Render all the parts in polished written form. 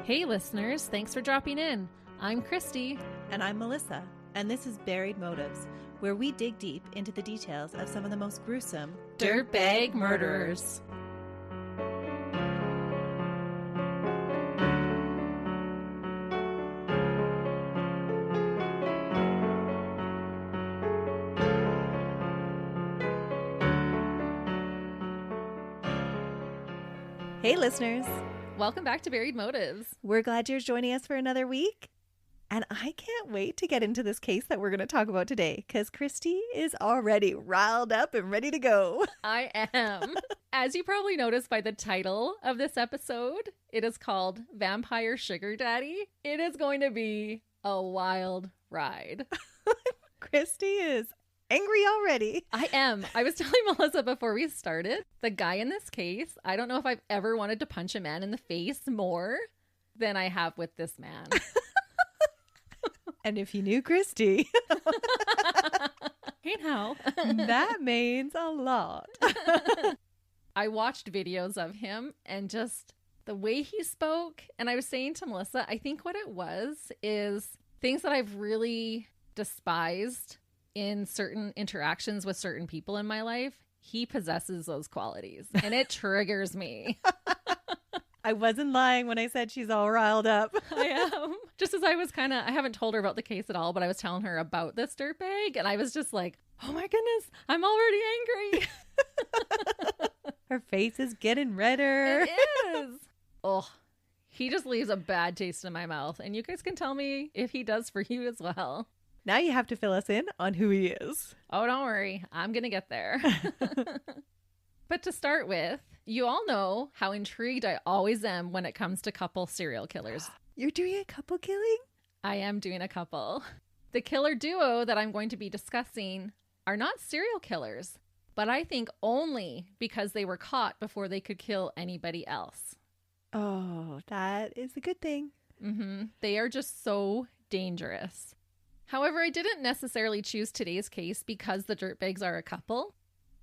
Hey listeners, thanks for dropping in. I'm Christy. And I'm Melissa, and this is Buried Motives, where we dig deep into the details of some of the most gruesome Dirtbag murderers. Hey listeners, Welcome back to Buried Motives. we're glad you're joining us for another week. And I can't wait to get into this case that we're going to talk about today, because Christy is already riled up and ready to go. I am. As you probably noticed by the title of this episode, it is called Vampire Sugar Daddy. It is going to be a wild ride. Christy is angry already. I am. I was telling Melissa before we started, the guy in this case, I don't know if I've ever wanted to punch a man in the face more than I have with this man. And if you knew Christy, Hey now. that means a lot. I watched videos of him and just the way he spoke. And I was saying to Melissa, I think what it was is things that I've really despised in certain interactions with certain people in my life. He possesses those qualities and it triggers me. I wasn't lying when I said she's all riled up. I am. Just as I was I haven't told her about the case at all, but I was telling her about this dirtbag and I was just like, oh my goodness, I'm already angry. Her face is getting redder. It is. Oh, he just leaves a bad taste in my mouth. And you guys can tell me if he does for you as well. Now you have to fill us in on who he is. Oh, don't worry. I'm going to get there. But to start with, you all know how intrigued I always am when it comes to couple serial killers. You're doing a couple killing? I am doing a couple. The killer duo that I'm going to be discussing are not serial killers, but I think only because they were caught before they could kill anybody else. Oh, that is a good thing. They are just so dangerous. However, I didn't necessarily choose today's case because the dirtbags are a couple.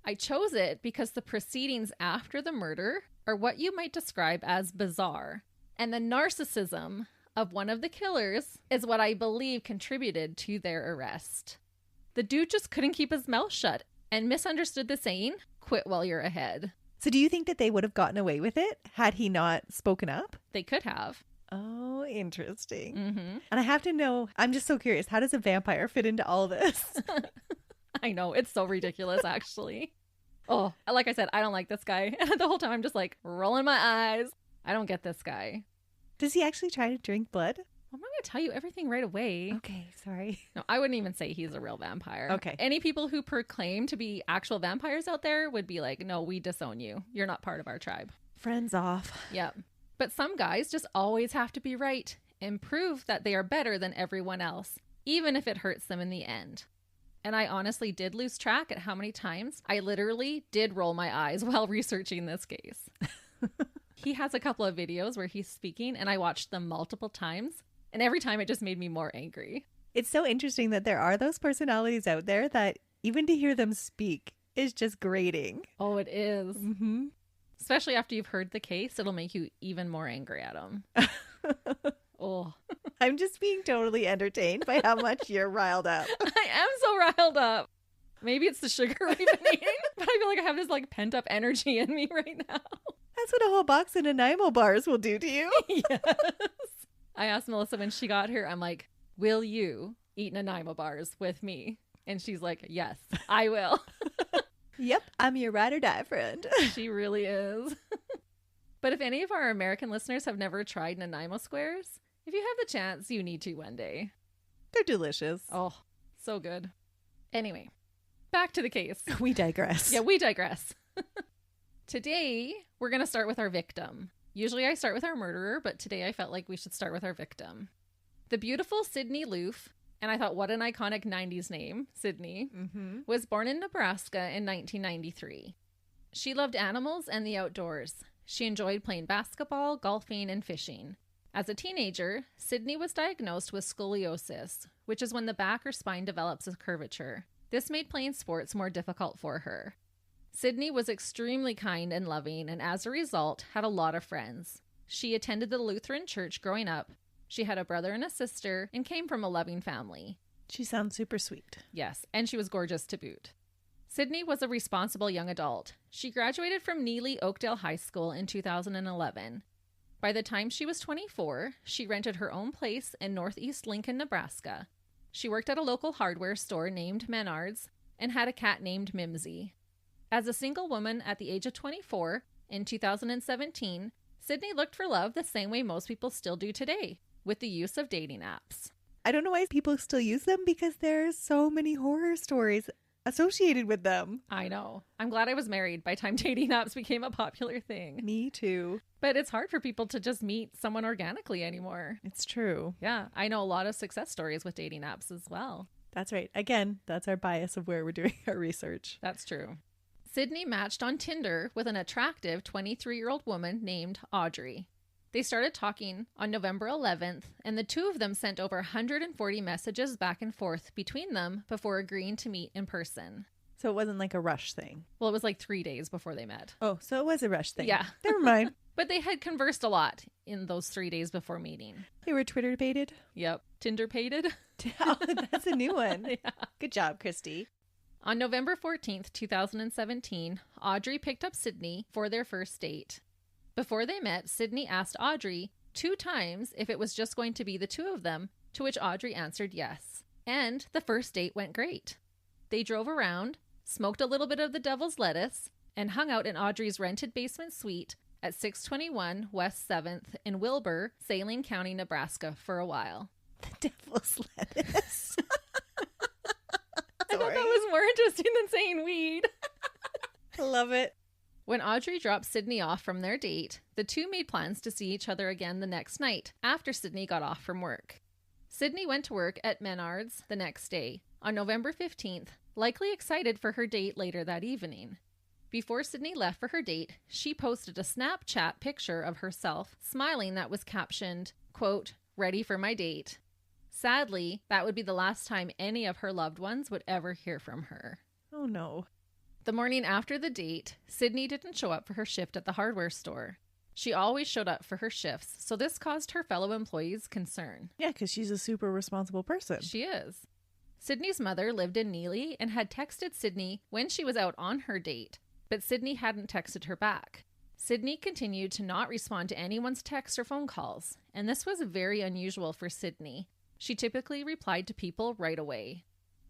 I chose it because the proceedings after the murder are what you might describe as bizarre. And the narcissism of one of the killers is what I believe contributed to their arrest. The dude just couldn't keep his mouth shut and misunderstood the saying, quit while you're ahead. So do you think that they would have gotten away with it had he not spoken up? They could have. Oh, interesting. And I have to know, I'm just so curious, how does a vampire fit into all this? I know, it's so ridiculous, actually. Oh, like I said, I don't like this guy. And the whole time I'm just like rolling my eyes. I don't get this guy. Does he actually try to drink blood? I'm not going to tell you everything right away. Okay, sorry. No, I wouldn't even say he's a real vampire. Okay. Any people who proclaim to be actual vampires out there would be like, no, we disown you. You're not part of our tribe. Friends off. Yep. But some guys just always have to be right and prove that they are better than everyone else, even if it hurts them in the end. And I honestly did lose track at how many times I literally did roll my eyes while researching this case. He has a couple of videos where he's speaking and I watched them multiple times. And every time it just made me more angry. It's so interesting that there are those personalities out there that even to hear them speak is just grating. Oh, it is. Especially after you've heard the case, it'll make you even more angry at him. Oh, I'm just being totally entertained by how much you're riled up. I am so riled up. Maybe it's the sugar we've been eating, but I feel like I have this pent up energy in me right now. That's what a whole box of Nanaimo bars will do to you. Yes. I asked Melissa when she got here, I'm like, will you eat Nanaimo bars with me? And she's like, yes, I will. Yep, I'm your ride or die friend. She really is. But if any of our American listeners have never tried Nanaimo squares, if you have the chance, you need to one day. They're delicious. Oh, so good. Anyway, back to the case. We digress. Yeah, we digress. Today, we're going to start with our victim. Usually I start with our murderer, but today I felt like we should start with our victim. The beautiful Sydney Loofe, and I thought what an iconic 90s name, Sydney, was born in Nebraska in 1993. She loved animals and the outdoors. She enjoyed playing basketball, golfing, and fishing. As a teenager, Sydney was diagnosed with scoliosis, which is when the back or spine develops a curvature. This made playing sports more difficult for her. Sydney was extremely kind and loving, and as a result, had a lot of friends. She attended the Lutheran church growing up. She had a brother and a sister and came from a loving family. She sounds super sweet. Yes, and she was gorgeous to boot. Sydney was a responsible young adult. She graduated from Neely Oakdale High School in 2011. By the time she was 24, she rented her own place in northeast Lincoln, Nebraska. She worked at a local hardware store named Menards and had a cat named Mimsy. As a single woman at the age of 24, in 2017, Sydney looked for love the same way most people still do today, with the use of dating apps. I don't know why people still use them because there's so many horror stories associated with them. I know. I'm glad I was married by the time dating apps became a popular thing. Me too. But it's hard for people to just meet someone organically anymore. It's true. Yeah, I know a lot of success stories with dating apps as well. That's right. Again, that's our bias of where we're doing our research. That's true. Sydney matched on Tinder with an attractive 23-year-old woman named Aubrey. They started talking on November 11th, and the two of them sent over 140 messages back and forth between them before agreeing to meet in person. So it wasn't like a rush thing. Well, it was like 3 days before they met. Oh, so it was a rush thing. Yeah. Never mind. But they had conversed a lot in those 3 days before meeting. They were Twitter baited. Yep. Tinder-pated. Oh, that's a new one. Yeah. Good job, Christy. On November 14th, 2017, Aubrey picked up Sydney for their first date. Before they met, Sydney asked Aubrey 2 times if it was just going to be the two of them, to which Aubrey answered yes. And the first date went great. They drove around, smoked a little bit of the devil's lettuce, and hung out in Audrey's rented basement suite at 621 West 7th in Wilbur, Saline County, Nebraska for a while. The devil's lettuce. I thought that was more interesting than saying weed. I love it. When Aubrey dropped Sydney off from their date, the two made plans to see each other again the next night after Sydney got off from work. Sydney went to work at Menards the next day, on November 15th, likely excited for her date later that evening. Before Sydney left for her date, she posted a Snapchat picture of herself smiling that was captioned, quote, "Ready for my date." Sadly, that would be the last time any of her loved ones would ever hear from her. Oh no. The morning after the date, Sydney didn't show up for her shift at the hardware store. She always showed up for her shifts, so this caused her fellow employees concern. Yeah, because she's a super responsible person. She is. Sydney's mother lived in Neely and had texted Sydney when she was out on her date, but Sydney hadn't texted her back. Sydney continued to not respond to anyone's texts or phone calls, and this was very unusual for Sydney. She typically replied to people right away.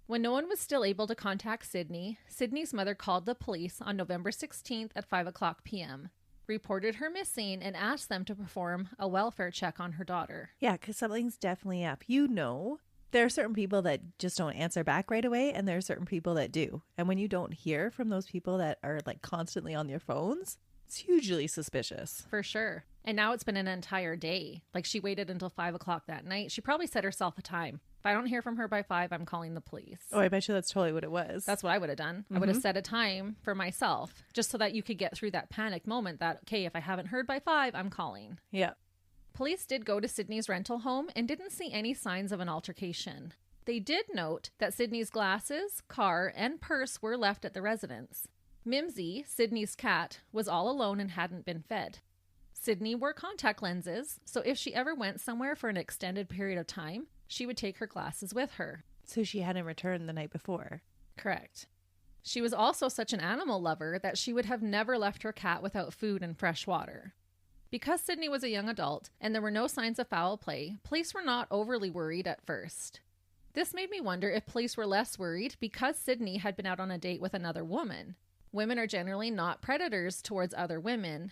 When no one was still able to contact Sydney, Sydney's mother called the police on November 16th at 5:00 p.m., reported her missing, and asked them to perform a welfare check on her daughter. Yeah, because something's definitely up. You know, there are certain people that just don't answer back right away, and there are certain people that do. And when you don't hear from those people that are like constantly on their phones, it's hugely suspicious. For sure. And now it's been an entire day. Like, she waited until 5:00 that night. She probably set herself a time. If I don't hear from her by 5, I'm calling the police. Oh, I bet you that's totally what it was. That's what I would have done. I would have set a time for myself just so that you could get through that panic moment that, okay, if I haven't heard by 5, I'm calling. Yeah. Police did go to Sydney's rental home and didn't see any signs of an altercation. They did note that Sydney's glasses, car, and purse were left at the residence. Mimsy, Sydney's cat, was all alone and hadn't been fed. Sydney wore contact lenses, so if she ever went somewhere for an extended period of time, she would take her glasses with her. So she hadn't returned the night before. Correct. She was also such an animal lover that she would have never left her cat without food and fresh water. Because Sydney was a young adult and there were no signs of foul play, police were not overly worried at first. This made me wonder if police were less worried because Sydney had been out on a date with another woman. Women are generally not predators towards other women.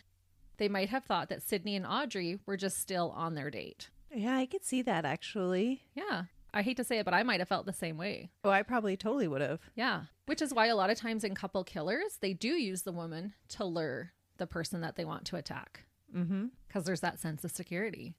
They might have thought that Sydney and Aubrey were just still on their date. Yeah, I could see that actually. Yeah. I hate to say it, but I might have felt the same way. Oh, I probably totally would have. Yeah. Which is why a lot of times in couple killers, they do use the woman to lure the person that they want to attack. Because there's that sense of security.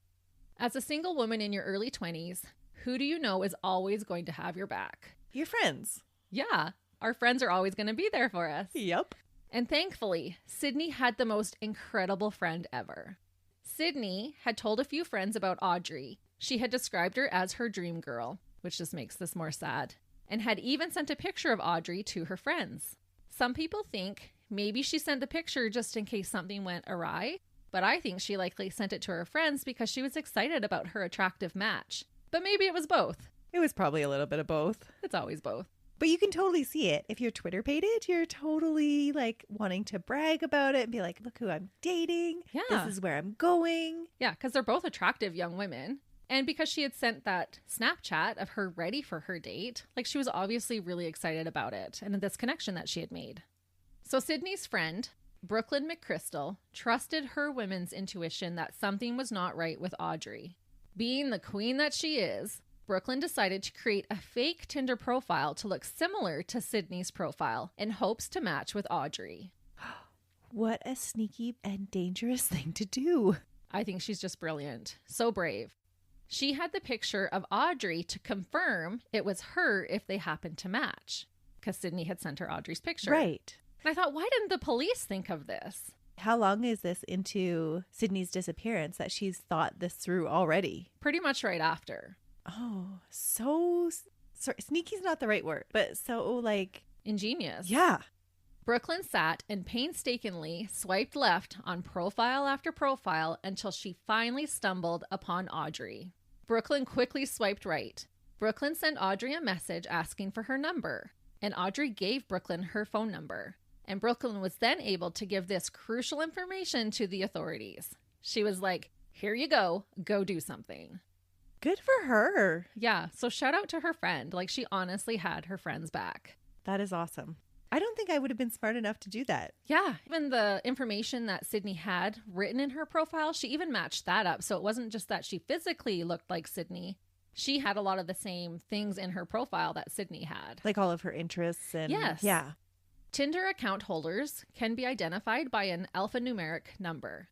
As a single woman in your early 20s, who do you know is always going to have your back? Your friends. Yeah. Our friends are always going to be there for us. Yep. And thankfully, Sydney had the most incredible friend ever. Sydney had told a few friends about Aubrey. She had described her as her dream girl, which just makes this more sad, and had even sent a picture of Aubrey to her friends. Some people think maybe she sent the picture just in case something went awry, but I think she likely sent it to her friends because she was excited about her attractive match. But maybe it was both. It was probably a little bit of both. It's always both. But you can totally see it. If you're Twitter pated, you're totally like wanting to brag about it and be like, look who I'm dating. Yeah. This is where I'm going. Yeah, because they're both attractive young women. And because she had sent that Snapchat of her ready for her date, like she was obviously really excited about it and this connection that she had made. So Sydney's friend, Brooklyn McChrystal, trusted her women's intuition that something was not right with Aubrey. Being the queen that she is, Brooklyn decided to create a fake Tinder profile to look similar to Sydney's profile in hopes to match with Aubrey. What a sneaky and dangerous thing to do. I think she's just brilliant. So brave. She had the picture of Aubrey to confirm it was her if they happened to match, because Sydney had sent her Audrey's picture. Right. And I thought, why didn't the police think of this? How long is this into Sydney's disappearance that she's thought this through already? Pretty much right after. Oh, so sorry, sneaky's not the right word, but so like ingenious. Yeah. Brooklyn sat and painstakingly swiped left on profile after profile until she finally stumbled upon Aubrey. Brooklyn quickly swiped right. Brooklyn sent Aubrey a message asking for her number, and Aubrey gave Brooklyn her phone number. And Brooklyn was then able to give this crucial information to the authorities. She was like, here you go do something. Good for her. Yeah, so shout out to her friend. Like, she honestly had her friend's back. That is awesome. I don't think I would have been smart enough to do that. Yeah, even the information that Sydney had written in her profile, she even matched that up. So it wasn't just that she physically looked like Sydney. She had a lot of the same things in her profile that Sydney had. Like all of her interests and... Yes. Yeah. Tinder account holders can be identified by an alphanumeric number.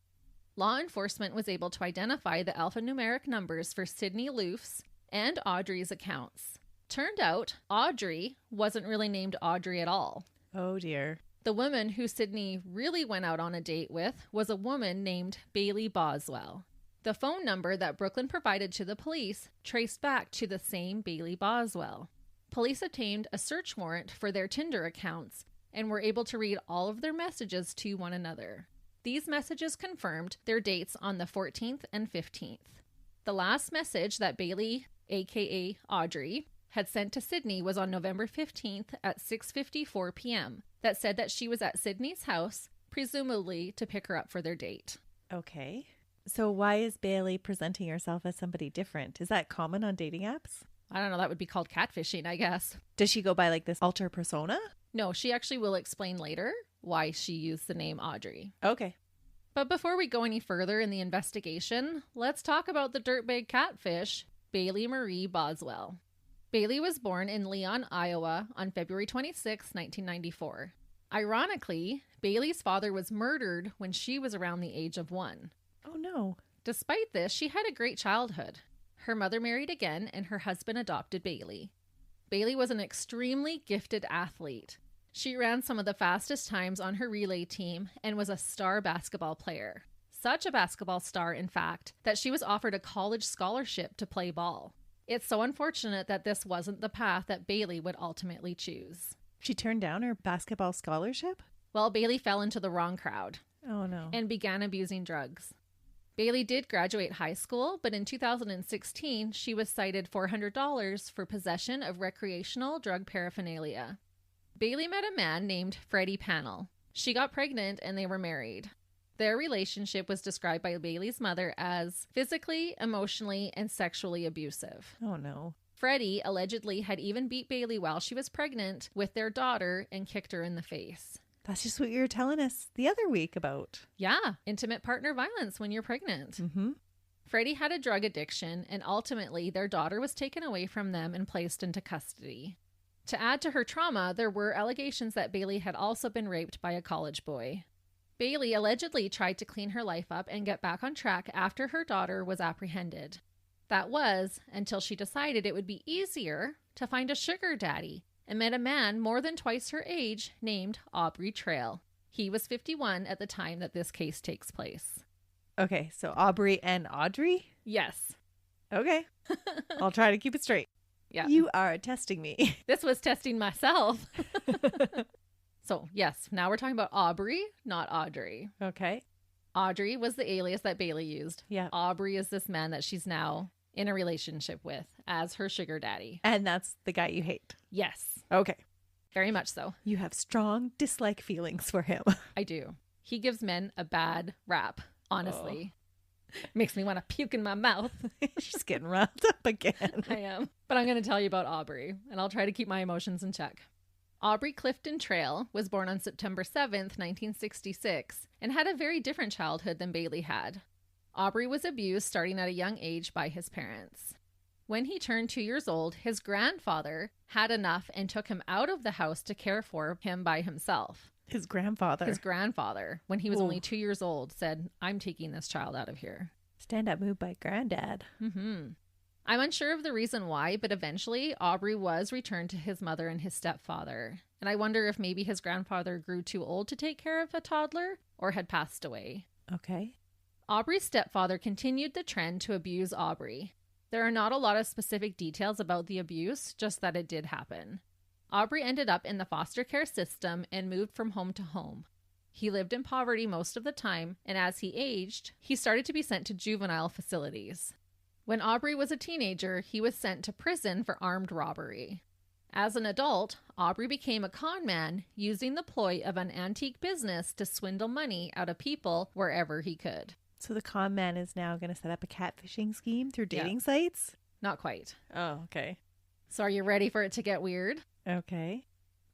Law enforcement was able to identify the alphanumeric numbers for Sydney Loofe's and Aubrey's accounts. Turned out, Aubrey wasn't really named Aubrey at all. Oh dear. The woman who Sydney really went out on a date with was a woman named Bailey Boswell. The phone number that Brooklyn provided to the police traced back to the same Bailey Boswell. Police obtained a search warrant for their Tinder accounts and were able to read all of their messages to one another. These messages confirmed their dates on the 14th and 15th. The last message that Bailey, aka Aubrey, had sent to Sydney was on November 15th at 6:54 p.m. that said that she was at Sydney's house, presumably to pick her up for their date. Okay. So why is Bailey presenting herself as somebody different? Is that common on dating apps? I don't know, that would be called catfishing, I guess. Does she go by like this alter persona? No, she actually will explain later why she used the name Aubrey. Okay. But before we go any further in the investigation, let's talk about the dirtbag catfish, Bailey Marie Boswell. Bailey was born in Leon, Iowa on February 26, 1994. Ironically, Bailey's father was murdered when she was around the age of 1. Oh no. Despite this, she had a great childhood. Her mother married again and her husband adopted Bailey. Bailey was an extremely gifted athlete. She ran some of the fastest times on her relay team and was a star basketball player. Such a basketball star, in fact, that she was offered a college scholarship to play ball. It's so unfortunate that this wasn't the path that Bailey would ultimately choose. She turned down her basketball scholarship? Well, Bailey fell into the wrong crowd. Oh no. And began abusing drugs. Bailey did graduate high school, but in 2016, she was cited $400 for possession of recreational drug paraphernalia. Bailey met a man named Freddie Pannell. She got pregnant and they were married. Their relationship was described by Bailey's mother as physically, emotionally, and sexually abusive. Oh no. Freddie allegedly had even beat Bailey while she was pregnant with their daughter and kicked her in the face. That's just what you were telling us the other week about. Yeah, intimate partner violence when you're pregnant. Mm-hmm. Freddie had a drug addiction, and ultimately their daughter was taken away from them and placed into custody. To add to her trauma, there were allegations that Bailey had also been raped by a college boy. Bailey allegedly tried to clean her life up and get back on track after her daughter was apprehended. That was until she decided it would be easier to find a sugar daddy and met a man more than twice her age named Aubrey Trail. He was 51 at the time that this case takes place. Okay, so Aubrey and Audrey? Yes. Okay. I'll try to keep it straight. Yeah. You are testing me. This was testing myself. So, yes, now we're talking about Aubrey, not Audrey. Okay. Audrey was the alias that Bailey used. Yeah. Aubrey is this man that she's now in a relationship with as her sugar daddy. And that's the guy you hate. Yes, Okay. very much so. You have strong dislike feelings for him. I do. He gives men a bad rap, honestly. Makes me want to puke in my mouth. She's getting riled up again. I am. But I'm going to tell you about Aubrey, and I'll try to keep my emotions in check. Aubrey Clifton Trail was born on September 7th, 1966, and had a very different childhood than Bailey had. Aubrey was abused starting at a young age by his parents. When he turned 2 years old, his grandfather had enough and took him out of the house to care for him by himself. His grandfather. His grandfather, when he was Ooh. only 2 years old, said, "I'm taking this child out of here." Stand-up move by granddad. I'm unsure of the reason why, but eventually Aubrey was returned to his mother and his stepfather. And I wonder if maybe his grandfather grew too old to take care of a toddler or had passed away. Okay. Aubrey's stepfather continued the trend to abuse Aubrey. There are not a lot of specific details about the abuse, just that it did happen. Aubrey ended up in the foster care system and moved from home to home. He lived in poverty most of the time, and as he aged, he started to be sent to juvenile facilities. When Aubrey was a teenager, he was sent to prison for armed robbery. As an adult, Aubrey became a con man, using the ploy of an antique business to swindle money out of people wherever he could. So the con man is now going to set up a catfishing scheme through dating sites? Not quite. Oh, okay. So are you ready for it to get weird? Okay.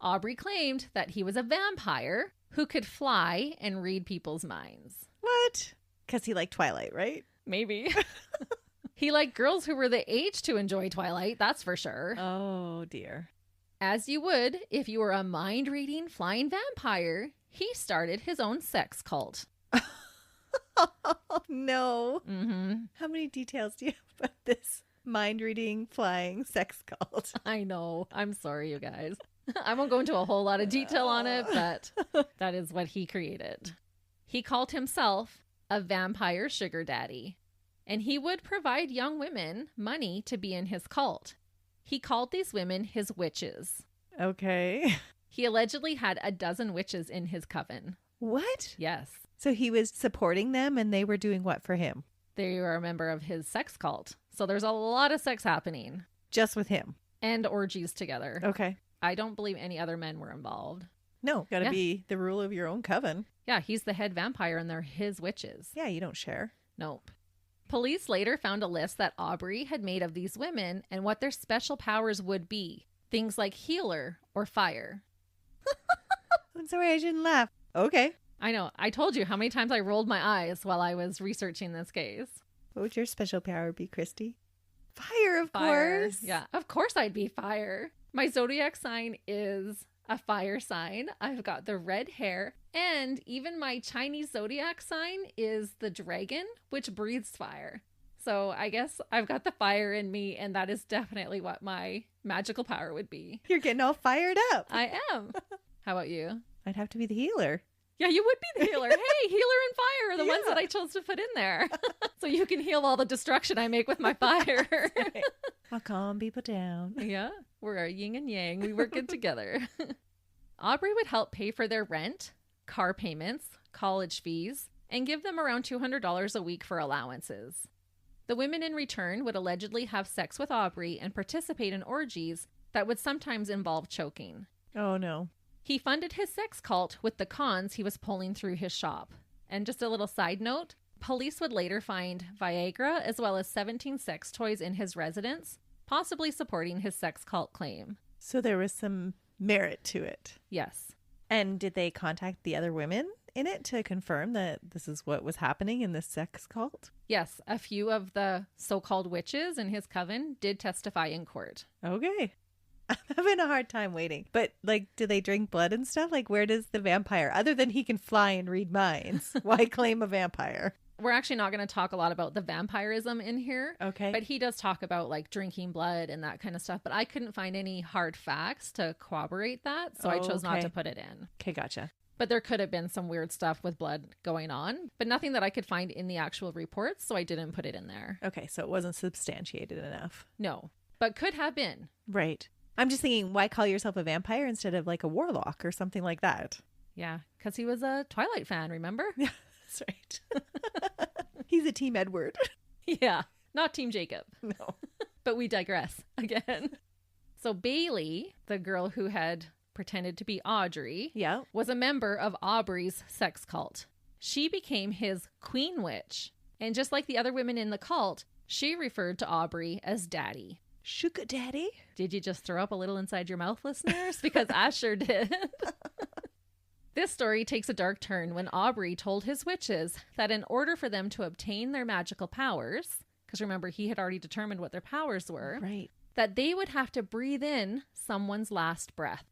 Aubrey claimed that he was a vampire who could fly and read people's minds. What? Because he liked Twilight, right? Maybe. He liked girls who were the age to enjoy Twilight, that's for sure. Oh, dear. As you would if you were a mind-reading flying vampire, he started his own sex cult. Oh, no. How many details do you have about this mind-reading flying sex cult? I know. I'm sorry, you guys. I won't go into a whole lot of detail on it, but that is what he created. He called himself a vampire sugar daddy, and he would provide young women money to be in his cult. He called these women his witches. Okay. He allegedly had a dozen witches in his coven. What? Yes. So he was supporting them and they were doing what for him? They were a member of his sex cult. So there's a lot of sex happening. Just with him? And orgies together. Okay. I don't believe any other men were involved. No, gotta be the rule of your own coven. Yeah, he's the head vampire and they're his witches. Yeah, you don't share. Nope. Police later found a list that Aubrey had made of these women and what their special powers would be. Things like healer or fire. I'm sorry, I shouldn't laugh. Okay. I know. I told you how many times I rolled my eyes while I was researching this case. What would your special power be, Christy? Fire, of Fire. course. Yeah, of course I'd be fire. My zodiac sign is a fire sign. I've got the red hair. And even my Chinese zodiac sign is the dragon, which breathes fire. So I guess I've got the fire in me, and that is definitely what my magical power would be. You're getting all fired up. I am. How about you? I'd have to be the healer. Yeah, you would be the healer. Hey, healer and fire are the ones that I chose to put in there. So you can heal all the destruction I make with my fire. Right. I'll calm people down. Yeah, we're a yin and yang. We work good together. Aubrey would help pay for their rent, car payments, college fees, and give them around $200 a week for allowances. The women in return would allegedly have sex with Aubrey and participate in orgies that would sometimes involve choking. Oh, no. He funded his sex cult with the cons he was pulling through his shop. And just a little side note, police would later find Viagra as well as 17 sex toys in his residence, possibly supporting his sex cult claim. So there was some merit to it. Yes. And did they contact the other women in it to confirm that this is what was happening in this sex cult? Yes, a few of the so-called witches in his coven did testify in court. Okay. I'm having a hard time waiting. But, like, do they drink blood and stuff? Like, where does the vampire, other than he can fly and read minds, why claim a vampire? We're actually not going to talk a lot about the vampirism in here. Okay. But he does talk about, like, drinking blood and that kind of stuff. But I couldn't find any hard facts to corroborate that, so I chose not to put it in. Okay, gotcha. But there could have been some weird stuff with blood going on, but nothing that I could find in the actual reports, so I didn't put it in there. Okay, so it wasn't substantiated enough. No, but could have been. Right. I'm just thinking, why call yourself a vampire instead of like a warlock or something like that? Yeah, because he was a Twilight fan, remember? That's right. He's a Team Edward. Yeah, not Team Jacob. No. But we digress again. So Bailey, the girl who had pretended to be Audrey, Yeah. was a member of Aubrey's sex cult. She became his queen witch. And just like the other women in the cult, she referred to Aubrey as daddy. Sugar daddy. Did you just throw up a little inside your mouth, listeners? Because I sure did. This story takes a dark turn when Aubrey told his witches that in order for them to obtain their magical powers, because remember, he had already determined what their powers were, Right. that they would have to breathe in someone's last breath.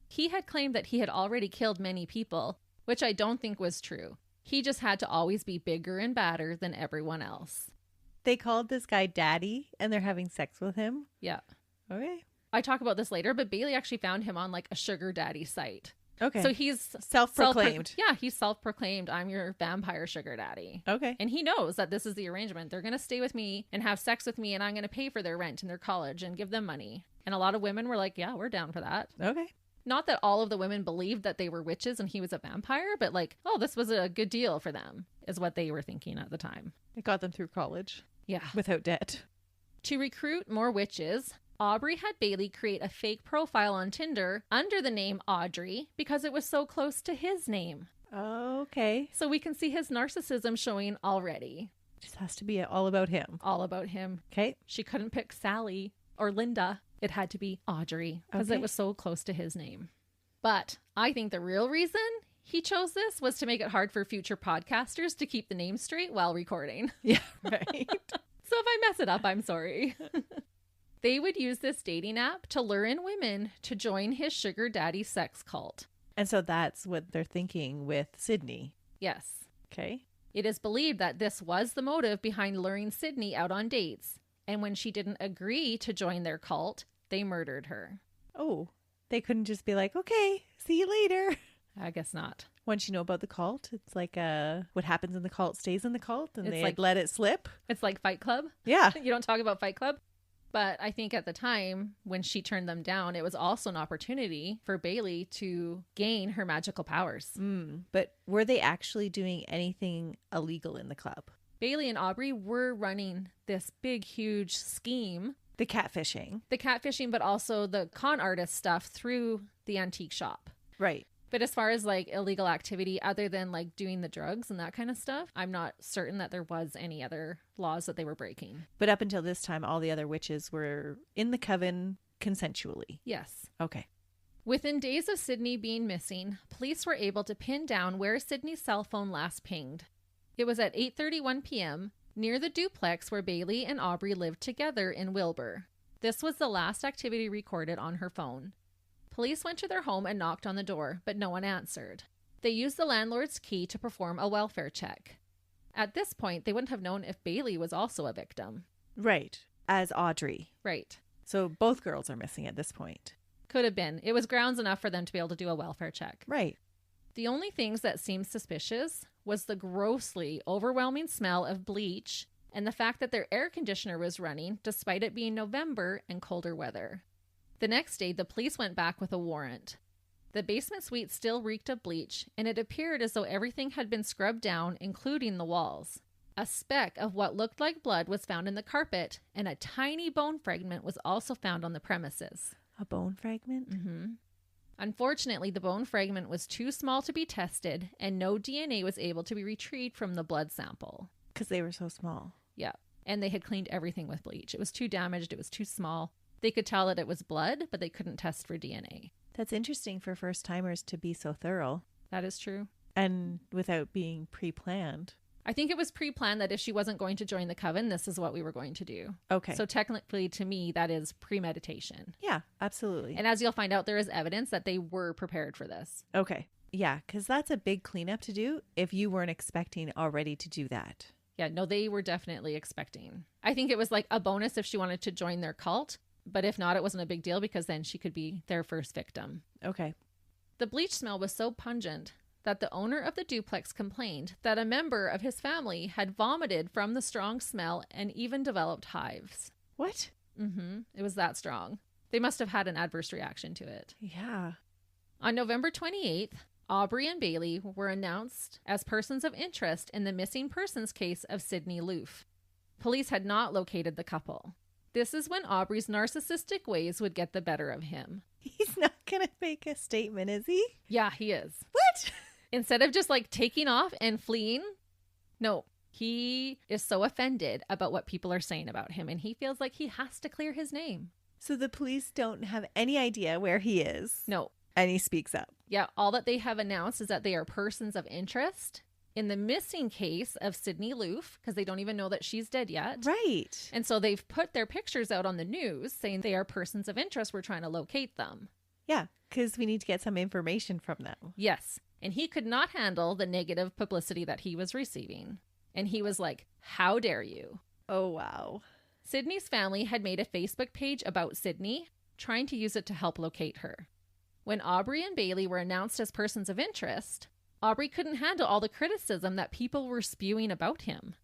He had claimed that he had already killed many people, which I don't think was true. He just had to always be bigger and badder than everyone else. They called this guy daddy and they're having sex with him. Yeah. Okay. I talk about this later, but Bailey actually found him on like a sugar daddy site. Okay. So he's self-proclaimed. Yeah, he's self-proclaimed, I'm your vampire sugar daddy. Okay. And he knows that this is the arrangement. They're going to stay with me and have sex with me, and I'm going to pay for their rent and their college and give them money. And a lot of women were like, yeah, we're down for that. Okay. Not that all of the women believed that they were witches and he was a vampire, but like, oh, this was a good deal for them, is what they were thinking at the time. It got them through college. Yeah. Without debt. To recruit more witches, Aubrey had Bailey create a fake profile on Tinder under the name Audrey because it was so close to his name. Okay. So we can see his narcissism showing already. Just has to be all about him. All about him. Okay. She couldn't pick Sally or Linda. It had to be Audrey because Okay. it was so close to his name. But I think the real reason he chose this was to make it hard for future podcasters to keep the name straight while recording. Yeah, right. So if I mess it up, I'm sorry. They would use this dating app to lure in women to join his sugar daddy sex cult. And so that's what they're thinking with Sydney. Yes. Okay. It is believed that this was the motive behind luring Sydney out on dates. And when she didn't agree to join their cult, they murdered her. Oh, they couldn't just be like, okay, see you later. I guess not. Once you know about the cult, it's like what happens in the cult stays in the cult, and It's they like- let it slip. It's like Fight Club. Yeah. You don't talk about Fight Club. But I think at the time when she turned them down, it was also an opportunity for Bailey to gain her magical powers. But were they actually doing anything illegal in the club? Bailey and Aubrey were running this big, huge scheme. The catfishing. The catfishing, but also the con artist stuff through the antique shop. Right. But as far as like illegal activity, other than like doing the drugs and that kind of stuff, I'm not certain that there was any other laws that they were breaking. But up until this time, all the other witches were in the coven consensually. Yes. Okay. Within days of Sydney being missing, police were able to pin down where Sydney's cell phone last pinged. It was at 8:31 p.m. near the duplex where Bailey and Aubrey lived together in Wilbur. This was the last activity recorded on her phone. Police went to their home and knocked on the door, but no one answered. They used the landlord's key to perform a welfare check. At this point, they wouldn't have known if Bailey was also a victim. Right. As Audrey. Right. So both girls are missing at this point. Could have been. It was grounds enough for them to be able to do a welfare check. Right. The only things that seemed suspicious was the grossly overwhelming smell of bleach and the fact that their air conditioner was running despite it being November and colder weather. The next day, the police went back with a warrant. The basement suite still reeked of bleach, and it appeared as though everything had been scrubbed down, including the walls. A speck of what looked like blood was found in the carpet, and a tiny bone fragment was also found on the premises. A bone fragment? Mm-hmm. Unfortunately, the bone fragment was too small to be tested, and no DNA was able to be retrieved from the blood sample. Because they were so small. Yeah, and they had cleaned everything with bleach. It was too damaged. It was too small. They could tell that it was blood, but they couldn't test for DNA. That's interesting for first-timers to be so thorough. That is true. And without being pre-planned. I think it was pre-planned that if she wasn't going to join the coven, this is what we were going to do. Okay. So technically, to me, that is premeditation. Yeah, absolutely. And as you'll find out, there is evidence that they were prepared for this. Okay. Yeah, because that's a big cleanup to do if you weren't expecting already to do that. Yeah, no, they were definitely expecting. I think it was like a bonus if she wanted to join their cult. But if not, it wasn't a big deal because then she could be their first victim. Okay. The bleach smell was so pungent that the owner of the duplex complained that a member of his family had vomited from the strong smell and even developed hives. What? Mm-hmm. It was that strong. They must have had an adverse reaction to it. Yeah. On November 28th, Aubrey and Bailey were announced as persons of interest in the missing persons case of Sydney Loofe. Police had not located the couple. This is when Aubrey's narcissistic ways would get the better of him. He's not going to make a statement, is he? Yeah, he is. What? Instead of just like taking off and fleeing, no, he is so offended about what people are saying about him, and he feels like he has to clear his name. So the police don't have any idea where he is. No. And he speaks up. Yeah, all that they have announced is that they are persons of interest in the missing case of Sydney Loofe, because they don't even know that she's dead yet. Right. And so they've put their pictures out on the news saying they are persons of interest. We're trying to locate them. Yeah, because we need to get some information from them. Yes. And he could not handle the negative publicity that he was receiving. And he was like, how dare you? Oh, wow. Sydney's family had made a Facebook page about Sydney, trying to use it to help locate her. When Aubrey and Bailey were announced as persons of interest, Aubrey couldn't handle all the criticism that people were spewing about him.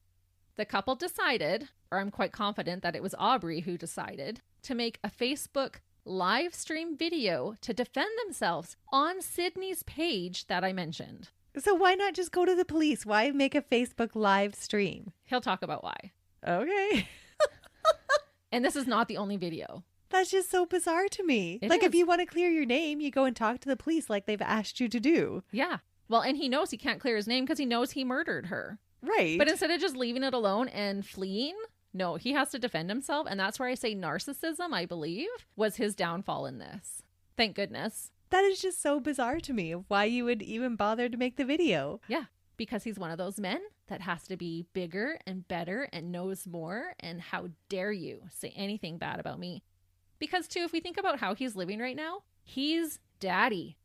The couple decided, or I'm quite confident that it was Aubrey who decided, to make a Facebook live stream video to defend themselves on Sydney's page that I mentioned. So why not just go to the police? Why make a Facebook live stream? He'll talk about why. Okay. And this is not the only video. That's just so bizarre to me. It like, is. if you want to clear your name, you go and talk to the police like they've asked you to do. Yeah. Well, and he knows he can't clear his name because he knows he murdered her. Right. But instead of just leaving it alone and fleeing, no, he has to defend himself. And that's where I say narcissism, I believe, was his downfall in this. Thank goodness. That is just so bizarre to me of why you would even bother to make the video. Yeah, because he's one of those men that has to be bigger and better and knows more. And how dare you say anything bad about me? Because, too, if we think about how he's living right now, he's daddy.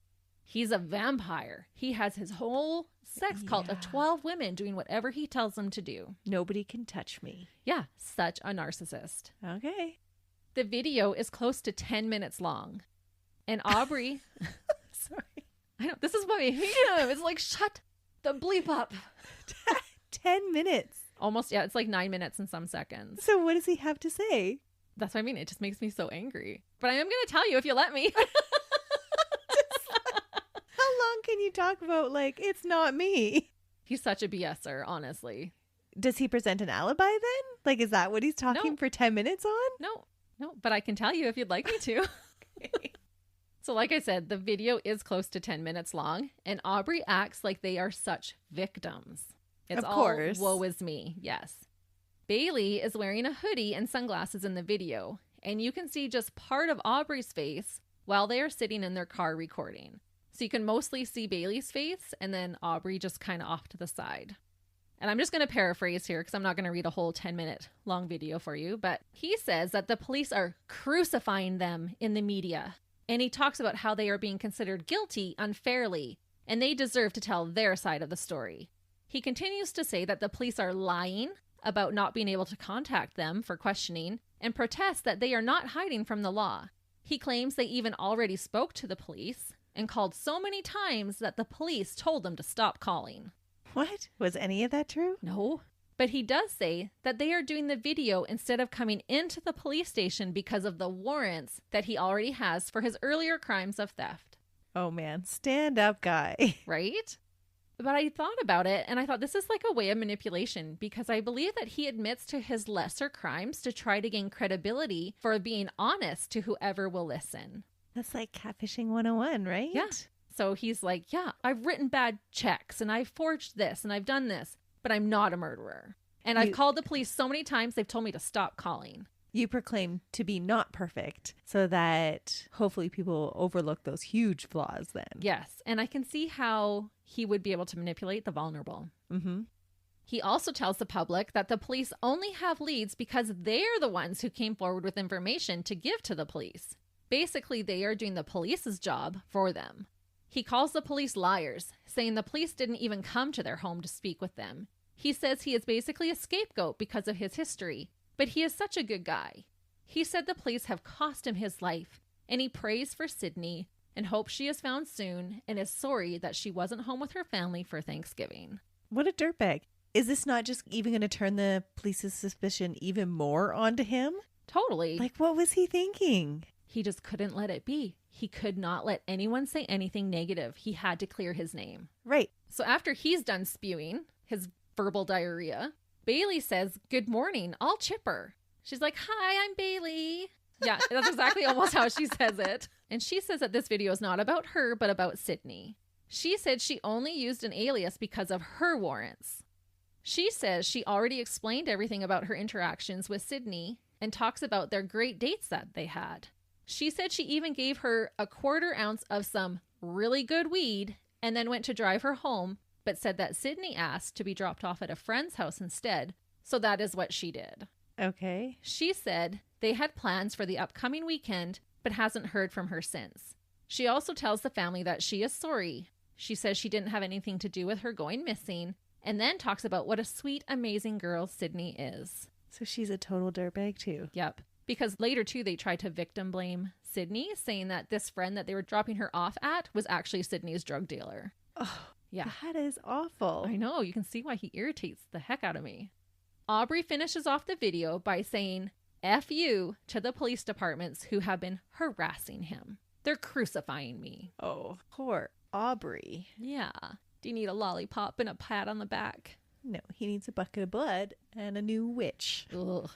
He's a vampire. He has his whole sex cult of 12 women doing whatever he tells them to do. Nobody can touch me. Yeah, such a narcissist. Okay. The video is close to 10 minutes long. And Aubrey... Sorry. I know, this is why I hate him. It's like, shut the bleep up. 10 minutes. Almost, yeah, it's like 9 minutes and some seconds. So what does he have to say? That's what I mean. It just makes me so angry. But I am going to tell you if you let me. How long can you talk about, like, it's not me? He's such a BSer, honestly. Does he present an alibi then? Like, is that what he's talking No. for 10 minutes on? No, but I can tell you if you'd like me to. Okay. So like I said, the video is close to 10 minutes long, and Aubrey acts like they are such victims. It's Of course. all woe is me, yes. Bailey is wearing a hoodie and sunglasses in the video, and you can see just part of Aubrey's face while they are sitting in their car recording. So you can mostly see Bailey's face and then Aubrey just kind of off to the side. And I'm just going to paraphrase here because I'm not going to read a whole 10-minute long video for you, but he says that the police are crucifying them in the media. And he talks about how they are being considered guilty unfairly, and they deserve to tell their side of the story. He continues to say that the police are lying about not being able to contact them for questioning and protests that they are not hiding from the law. He claims they even already spoke to the police and called so many times that the police told them to stop calling. What? Was any of that true? No. But he does say that they are doing the video instead of coming into the police station because of the warrants that he already has for his earlier crimes of theft. Oh man, stand up guy. Right? But I thought about it and I thought this is like a way of manipulation because I believe that he admits to his lesser crimes to try to gain credibility for being honest to whoever will listen. That's like catfishing 101, right? Yeah. So he's like, yeah, I've written bad checks and I've forged this and I've done this, but I'm not a murderer. And I've called the police so many times, they've told me to stop calling. You proclaim to be not perfect so that hopefully people overlook those huge flaws then. Yes. And I can see how he would be able to manipulate the vulnerable. Mm-hmm. He also tells the public that the police only have leads because they're the ones who came forward with information to give to the police. Basically, they are doing the police's job for them. He calls the police liars, saying the police didn't even come to their home to speak with them. He says he is basically a scapegoat because of his history, but he is such a good guy. He said the police have cost him his life, and he prays for Sydney and hopes she is found soon and is sorry that she wasn't home with her family for Thanksgiving. What a dirtbag. Is this not just even going to turn the police's suspicion even more onto him? Totally. Like, what was he thinking? He just couldn't let it be. he could not let anyone say anything negative. He had to clear his name. Right. So after he's done spewing his verbal diarrhea, Bailey says, "Good morning, all chipper." She's like, "Hi, I'm Bailey." Yeah, that's exactly almost how she says it. And she says that this video is not about her, but about Sydney. She said she only used an alias because of her warrants. She says she already explained everything about her interactions with Sydney and talks about their great dates that they had. She said she even gave her a 1/4 ounce of some really good weed and then went to drive her home, but said that Sydney asked to be dropped off at a friend's house instead, so that is what she did. Okay. She said they had plans for the upcoming weekend, but hasn't heard from her since. She also tells the family that she is sorry. She says she didn't have anything to do with her going missing, and then talks about what a sweet, amazing girl Sydney is. So she's a total dirtbag too. Yep. Because later, too, they tried to victim blame Sydney, saying that this friend that they were dropping her off at was actually Sydney's drug dealer. Oh, yeah. That is awful. I know. You can see why he irritates the heck out of me. Aubrey finishes off the video by saying, "F you" to the police departments who have been harassing him. They're crucifying me. Oh, poor Aubrey. Yeah. Do you need a lollipop and a pat on the back? No, he needs a bucket of blood and a new witch. Ugh.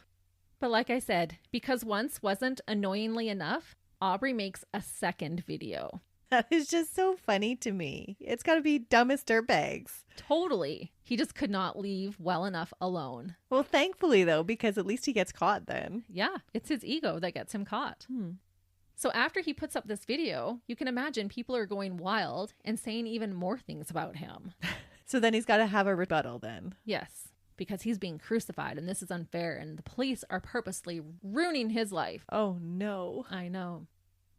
But like I said, because once wasn't annoyingly enough, Aubrey makes a second video. That is just so funny to me. It's got to be dumbest dirtbags. Totally. He just could not leave well enough alone. Well, thankfully, though, because at least he gets caught then. Yeah, it's his ego that gets him caught. So after he puts up this video, you can imagine people are going wild and saying even more things about him. So then he's got to have a rebuttal then. Yes, because he's being crucified and this is unfair and the police are purposely ruining his life. Oh, no. I know.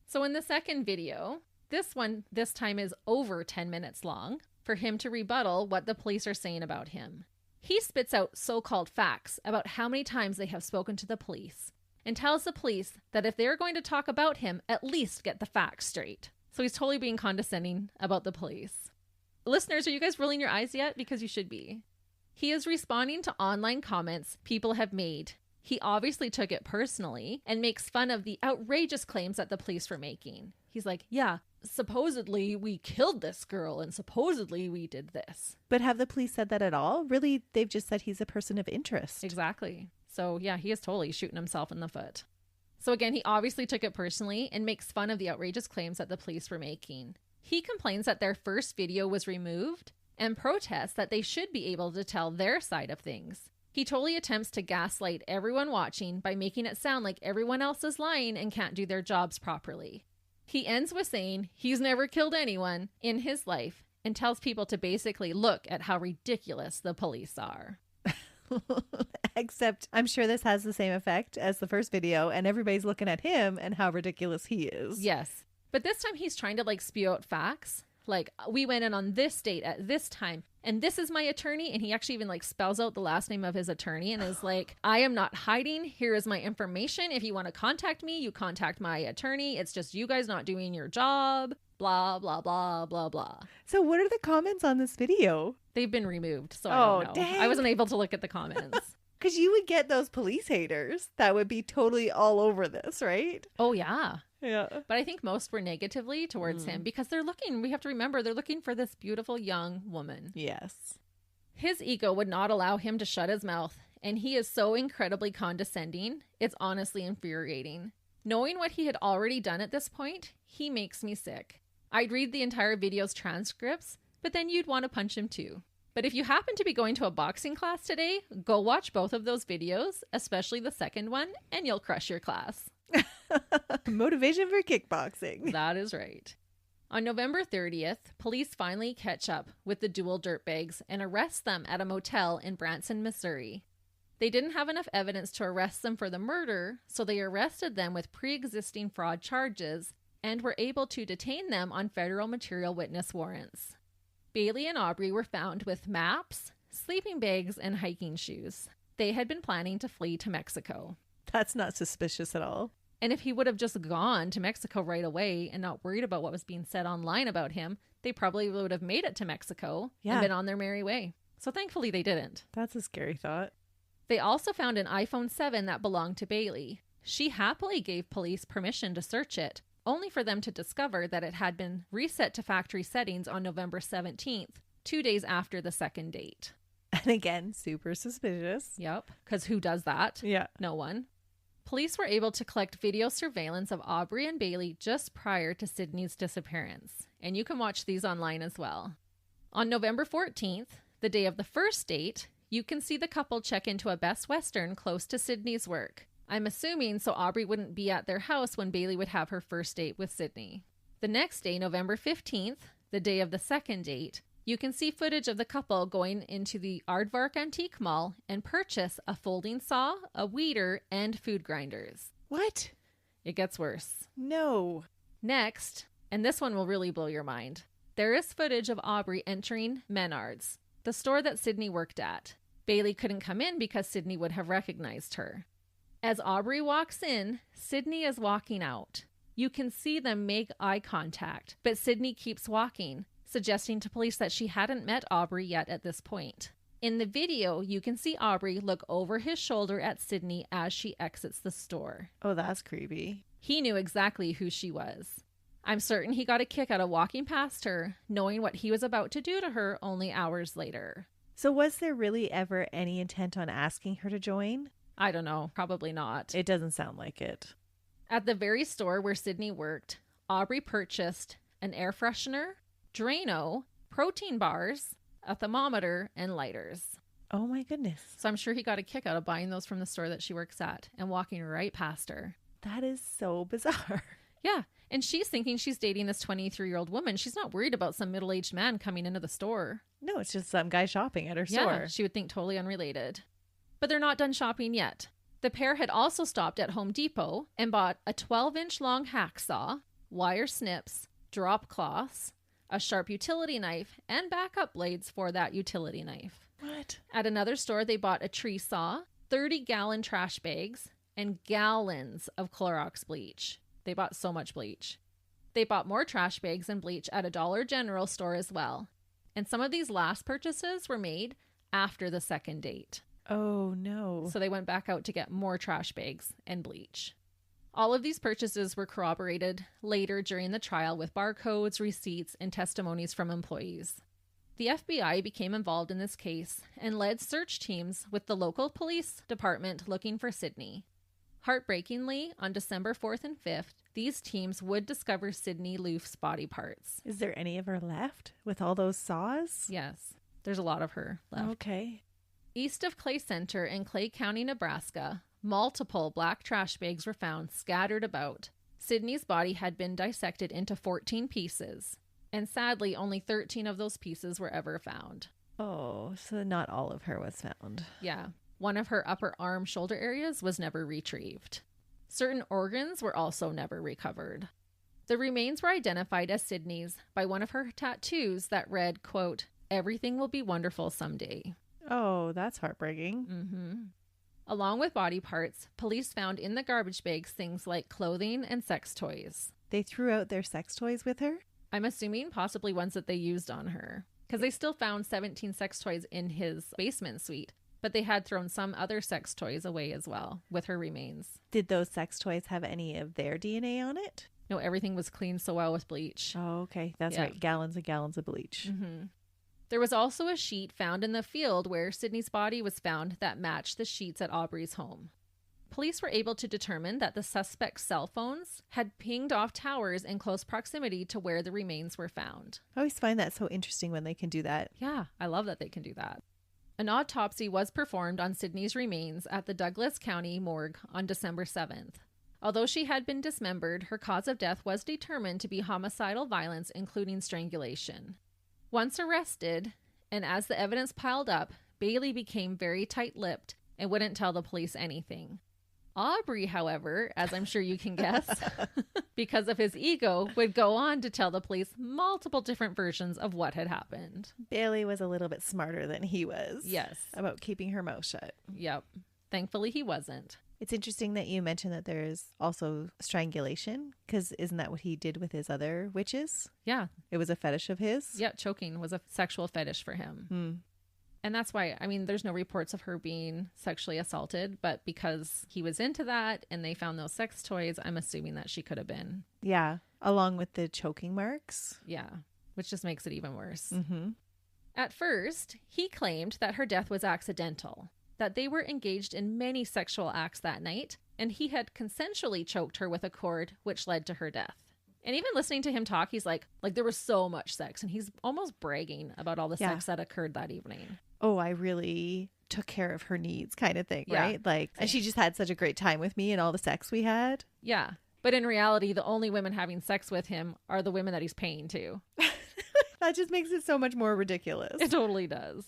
So in the second video, this time is over 10 minutes long for him to rebuttal what the police are saying about him. He spits out so-called facts about how many times they have spoken to the police and tells the police that if they're going to talk about him, at least get the facts straight. So he's totally being condescending about the police. Listeners, are you guys rolling your eyes yet? Because you should be. He is responding to online comments people have made. He obviously took it personally and makes fun of the outrageous claims that the police were making. He's like, yeah, supposedly we killed this girl and supposedly we did this. But have the police said that at all? Really, they've just said he's a person of interest. Exactly. So yeah, he is totally shooting himself in the foot. So again, he obviously took it personally and makes fun of the outrageous claims that the police were making. He complains that their first video was removed and protests that they should be able to tell their side of things. He totally attempts to gaslight everyone watching by making it sound like everyone else is lying and can't do their jobs properly. He ends with saying he's never killed anyone in his life and tells people to basically look at how ridiculous the police are. Except I'm sure this has the same effect as the first video and everybody's looking at him and how ridiculous he is. Yes. But this time he's trying to spew out facts. Like, we went in on this date at this time and this is my attorney. And he actually even spells out the last name of his attorney and is like, I am not hiding. Here is my information. If you want to contact me, you contact my attorney. It's just you guys not doing your job. Blah, blah, blah, blah, blah. So what are the comments on this video? They've been removed. So I don't know. Dang. I wasn't able to look at the comments. Because you would get those police haters that would be totally all over this, right? Oh, yeah. Yeah. But I think most were negatively towards him because we have to remember, they're looking for this beautiful young woman. Yes. His ego would not allow him to shut his mouth, and he is so incredibly condescending. It's honestly infuriating. Knowing what he had already done at this point, he makes me sick. I'd read the entire video's transcripts, but then you'd want to punch him too. But if you happen to be going to a boxing class today, go watch both of those videos, especially the second one, and you'll crush your class. Motivation for kickboxing. That is right. On November 30th, police finally catch up with the dual dirtbags and arrest them at a motel in Branson, Missouri. They didn't have enough evidence to arrest them for the murder, so they arrested them with pre-existing fraud charges and were able to detain them on federal material witness warrants. Bailey and Aubrey were found with maps, sleeping bags, and hiking shoes. They had been planning to flee to Mexico. That's not suspicious at all. And if he would have just gone to Mexico right away and not worried about what was being said online about him, they probably would have made it to Mexico and been on their merry way. So thankfully they didn't. That's a scary thought. They also found an iPhone 7 that belonged to Bailey. She happily gave police permission to search it, only for them to discover that it had been reset to factory settings on November 17th, 2 days after the second date. And again, super suspicious. Yep, because who does that? Yeah. No one. Police were able to collect video surveillance of Aubrey and Bailey just prior to Sydney's disappearance, and you can watch these online as well. On November 14th, the day of the first date, you can see the couple check into a Best Western close to Sydney's work. I'm assuming so Aubrey wouldn't be at their house when Bailey would have her first date with Sydney. The next day, November 15th, the day of the second date, you can see footage of the couple going into the Aardvark Antique Mall and purchase a folding saw, a weeder, and food grinders. What? It gets worse. No. Next, and this one will really blow your mind, there is footage of Aubrey entering Menards, the store that Sydney worked at. Bailey couldn't come in because Sydney would have recognized her. As Aubrey walks in, Sydney is walking out. You can see them make eye contact, but Sydney keeps walking, suggesting to police that she hadn't met Aubrey yet at this point. In the video, you can see Aubrey look over his shoulder at Sydney as she exits the store. Oh, that's creepy. He knew exactly who she was. I'm certain he got a kick out of walking past her, knowing what he was about to do to her only hours later. So was there really ever any intent on asking her to join? I don't know, probably not. It doesn't sound like it. At the very store where Sydney worked, Aubrey purchased an air freshener, Drano, protein bars, a thermometer, and lighters. Oh my goodness. So I'm sure he got a kick out of buying those from the store that she works at and walking right past her. That is so bizarre. Yeah, and she's thinking she's dating this 23-year-old woman. She's not worried about some middle-aged man coming into the store. No, it's just some guy shopping at her store. Yeah, she would think totally unrelated. But they're not done shopping yet. The pair had also stopped at Home Depot and bought a 12-inch long hacksaw, wire snips, drop cloths, a sharp utility knife, and backup blades for that utility knife. What? At another store, they bought a tree saw, 30-gallon trash bags, and gallons of Clorox bleach. They bought so much bleach. They bought more trash bags and bleach at a Dollar General store as well. And some of these last purchases were made after the second date. Oh, no. So they went back out to get more trash bags and bleach. All of these purchases were corroborated later during the trial with barcodes, receipts, and testimonies from employees. The FBI became involved in this case and led search teams with the local police department looking for Sydney. Heartbreakingly, on December 4th and 5th, these teams would discover Sydney Loofe's body parts. Is there any of her left with all those saws? Yes, there's a lot of her left. Okay. East of Clay Center in Clay County, Nebraska, multiple black trash bags were found scattered about. Sydney's body had been dissected into 14 pieces, and sadly, only 13 of those pieces were ever found. Oh, so not all of her was found. Yeah. One of her upper arm shoulder areas was never retrieved. Certain organs were also never recovered. The remains were identified as Sydney's by one of her tattoos that read, quote, "Everything will be wonderful someday." Oh, that's heartbreaking. Mm-hmm. Along with body parts, police found in the garbage bags things like clothing and sex toys. They threw out their sex toys with her? I'm assuming possibly ones that they used on her, because they still found 17 sex toys in his basement suite, but they had thrown some other sex toys away as well with her remains. Did those sex toys have any of their DNA on it? No, everything was cleaned so well with bleach. Oh, okay. That's Yeah. right. Gallons and gallons of bleach. Mm-hmm. There was also a sheet found in the field where Sydney's body was found that matched the sheets at Aubrey's home. Police were able to determine that the suspect's cell phones had pinged off towers in close proximity to where the remains were found. I always find that so interesting when they can do that. Yeah, I love that they can do that. An autopsy was performed on Sydney's remains at the Douglas County morgue on December 7th. Although she had been dismembered, her cause of death was determined to be homicidal violence, including strangulation. Once arrested, and as the evidence piled up, Bailey became very tight-lipped and wouldn't tell the police anything. Aubrey, however, as I'm sure you can guess, because of his ego, would go on to tell the police multiple different versions of what had happened. Bailey was a little bit smarter than he was. Yes. About keeping her mouth shut. Yep. Thankfully, he wasn't. It's interesting that you mentioned that there's also strangulation, because isn't that what he did with his other witches? Yeah. It was a fetish of his? Yeah, choking was a sexual fetish for him. And that's why, I mean, there's no reports of her being sexually assaulted, but because he was into that and they found those sex toys, I'm assuming that she could have been. Yeah. Along with the choking marks. Yeah. Which just makes it even worse. Mm-hmm. At first, he claimed that her death was accidental, that they were engaged in many sexual acts that night, and he had consensually choked her with a cord, which led to her death. And even listening to him talk, he's like there was so much sex, and he's almost bragging about all the sex that occurred that evening. Oh, I really took care of her needs kind of thing, Yeah. right? Like, and she just had such a great time with me and all the sex we had. Yeah. But in reality, the only women having sex with him are the women that he's paying to. That just makes it so much more ridiculous. It totally does.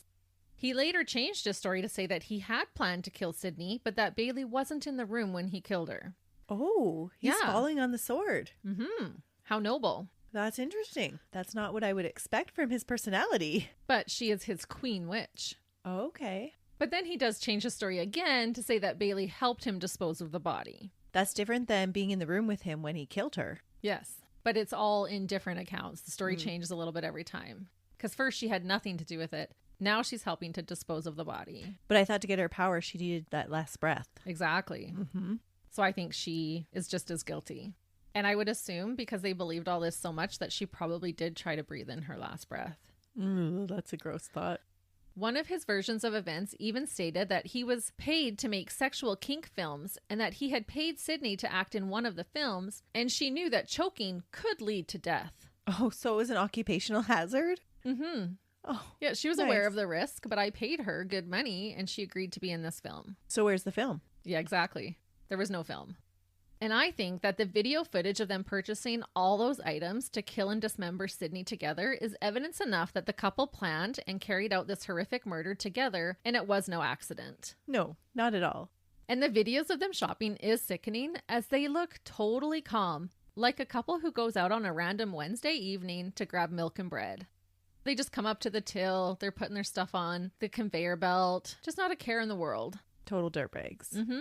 He later changed his story to say that he had planned to kill Sydney, but that Bailey wasn't in the room when he killed her. Oh, he's falling on the sword. Mm-hmm. How noble. That's interesting. That's not what I would expect from his personality. But she is his queen witch. Oh, okay. But then he does change his story again to say that Bailey helped him dispose of the body. That's different than being in the room with him when he killed her. Yes. But it's all in different accounts. The story changes a little bit every time. Because first she had nothing to do with it. Now she's helping to dispose of the body. But I thought to get her power, she needed that last breath. Exactly. Mm-hmm. So I think she is just as guilty. And I would assume, because they believed all this so much, that she probably did try to breathe in her last breath. That's a gross thought. One of his versions of events even stated that he was paid to make sexual kink films and that he had paid Sydney to act in one of the films, and she knew that choking could lead to death. Oh, so it was an occupational hazard? Mm-hmm. Oh, yeah, she was aware of the risk, but I paid her good money and she agreed to be in this film. So where's the film? Yeah, exactly. There was no film. And I think that the video footage of them purchasing all those items to kill and dismember Sydney together is evidence enough that the couple planned and carried out this horrific murder together, and it was no accident. No, not at all. And the videos of them shopping is sickening, as they look totally calm, like a couple who goes out on a random Wednesday evening to grab milk and bread. They just come up to the till, they're putting their stuff on the conveyor belt, just not a care in the world. Total dirtbags. Mm-hmm.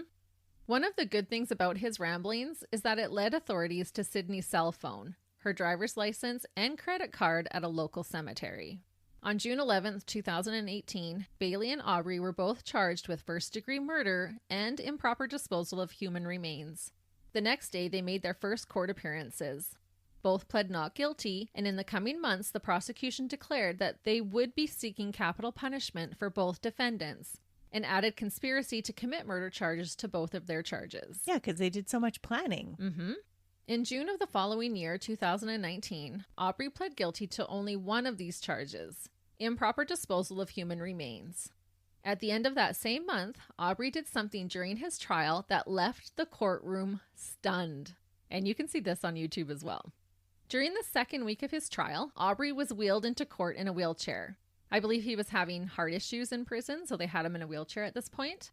One of the good things about his ramblings is that it led authorities to Sydney's cell phone, her driver's license, and credit card at a local cemetery. On June 11th, 2018, Bailey and Aubrey were both charged with first-degree murder and improper disposal of human remains. The next day, they made their first court appearances. Both pled not guilty, and in the coming months, the prosecution declared that they would be seeking capital punishment for both defendants, and added conspiracy to commit murder charges to both of their charges. Yeah, because they did so much planning. Mm-hmm. In June of the following year, 2019, Aubrey pled guilty to only one of these charges, improper disposal of human remains. At the end of that same month, Aubrey did something during his trial that left the courtroom stunned. And you can see this on YouTube as well. During the second week of his trial, Aubrey was wheeled into court in a wheelchair. I believe he was having heart issues in prison, so they had him in a wheelchair at this point.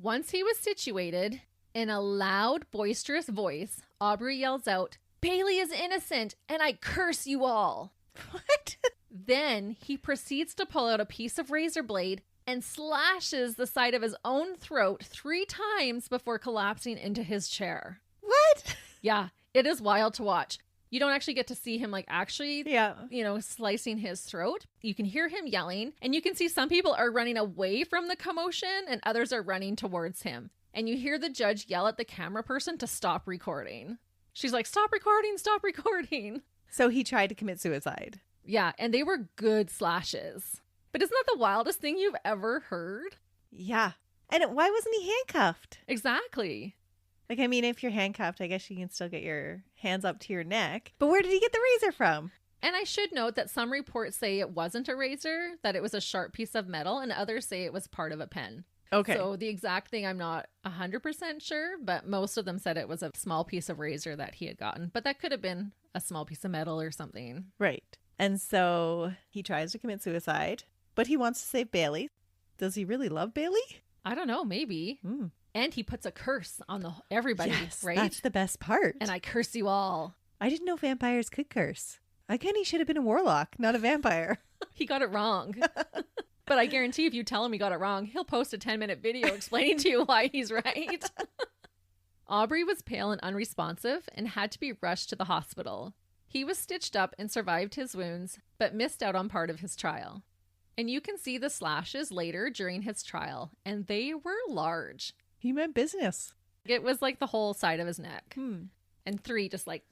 Once he was situated, in a loud, boisterous voice, Aubrey yells out, "Bailey is innocent, and I curse you all." What? Then he proceeds to pull out a piece of razor blade and slashes the side of his own throat 3 times before collapsing into his chair. What? Yeah, it is wild to watch. You don't actually get to see him actually, slicing his throat. You can hear him yelling, and you can see some people are running away from the commotion and others are running towards him. And you hear the judge yell at the camera person to stop recording. She's like, "Stop recording, stop recording." So he tried to commit suicide. Yeah, and they were good slashes. But isn't that the wildest thing you've ever heard? Yeah. And why wasn't he handcuffed? Exactly. If you're handcuffed, I guess you can still get your hands up to your neck. But where did he get the razor from? And I should note that some reports say it wasn't a razor, that it was a sharp piece of metal, and others say it was part of a pen. Okay. So the exact thing, I'm not 100% sure, but most of them said it was a small piece of razor that he had gotten. But that could have been a small piece of metal or something. Right. And so he tries to commit suicide, but he wants to save Bailey. Does he really love Bailey? I don't know, maybe. And he puts a curse on everybody, yes, right? That's the best part. And I curse you all. I didn't know vampires could curse. Again, he should have been a warlock, not a vampire. He got it wrong. But I guarantee if you tell him he got it wrong, he'll post a 10-minute video explaining to you why he's right. Aubrey was pale and unresponsive and had to be rushed to the hospital. He was stitched up and survived his wounds, but missed out on part of his trial. And you can see the slashes later during his trial, and they were large. He meant business. It was like the whole side of his neck. Hmm. And 3 just like...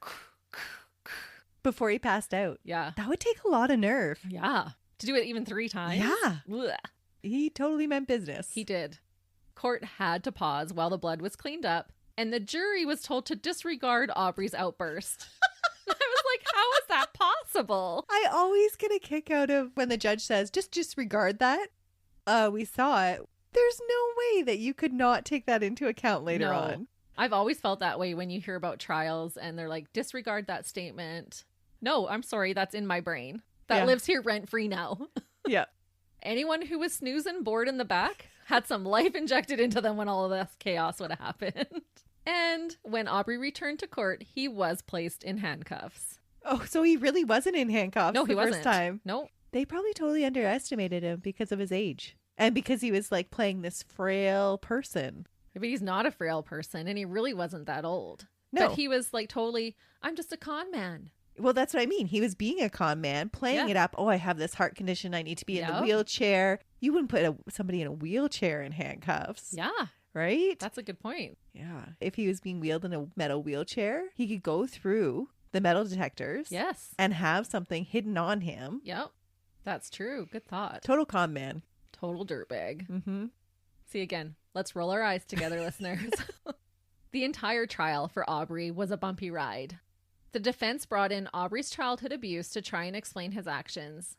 Before he passed out. Yeah. That would take a lot of nerve. Yeah. To do it even 3 times? Yeah. Blech. He totally meant business. He did. Court had to pause while the blood was cleaned up, and the jury was told to disregard Aubrey's outburst. I was like, how is that possible? I always get a kick out of when the judge says, just disregard that. We saw it. There's no way that you could not take that into account later on. I've always felt that way when you hear about trials and they're like, disregard that statement. No, I'm sorry, that's in my brain. That lives here rent-free now. Yeah. Anyone who was snoozing bored in the back had some life injected into them when all of this chaos would have happened. And when Aubrey returned to court, he was placed in handcuffs. Oh, so he really wasn't in handcuffs No, he wasn't. First time. No. They probably totally underestimated him because of his age. And because he was like playing this frail person. But he's not a frail person, and he really wasn't that old. No. But he was like totally, I'm just a con man. Well, that's what I mean. He was being a con man, playing it up. Oh, I have this heart condition. I need to be in the wheelchair. You wouldn't put somebody in a wheelchair in handcuffs. Yeah. Right? That's a good point. Yeah. If he was being wheeled in a metal wheelchair, he could go through the metal detectors. Yes. And have something hidden on him. Yep. That's true. Good thought. Total con man. Total dirtbag. Mm-hmm. See, again, let's roll our eyes together, listeners. The entire trial for Aubrey was a bumpy ride. The defense brought in Aubrey's childhood abuse to try and explain his actions.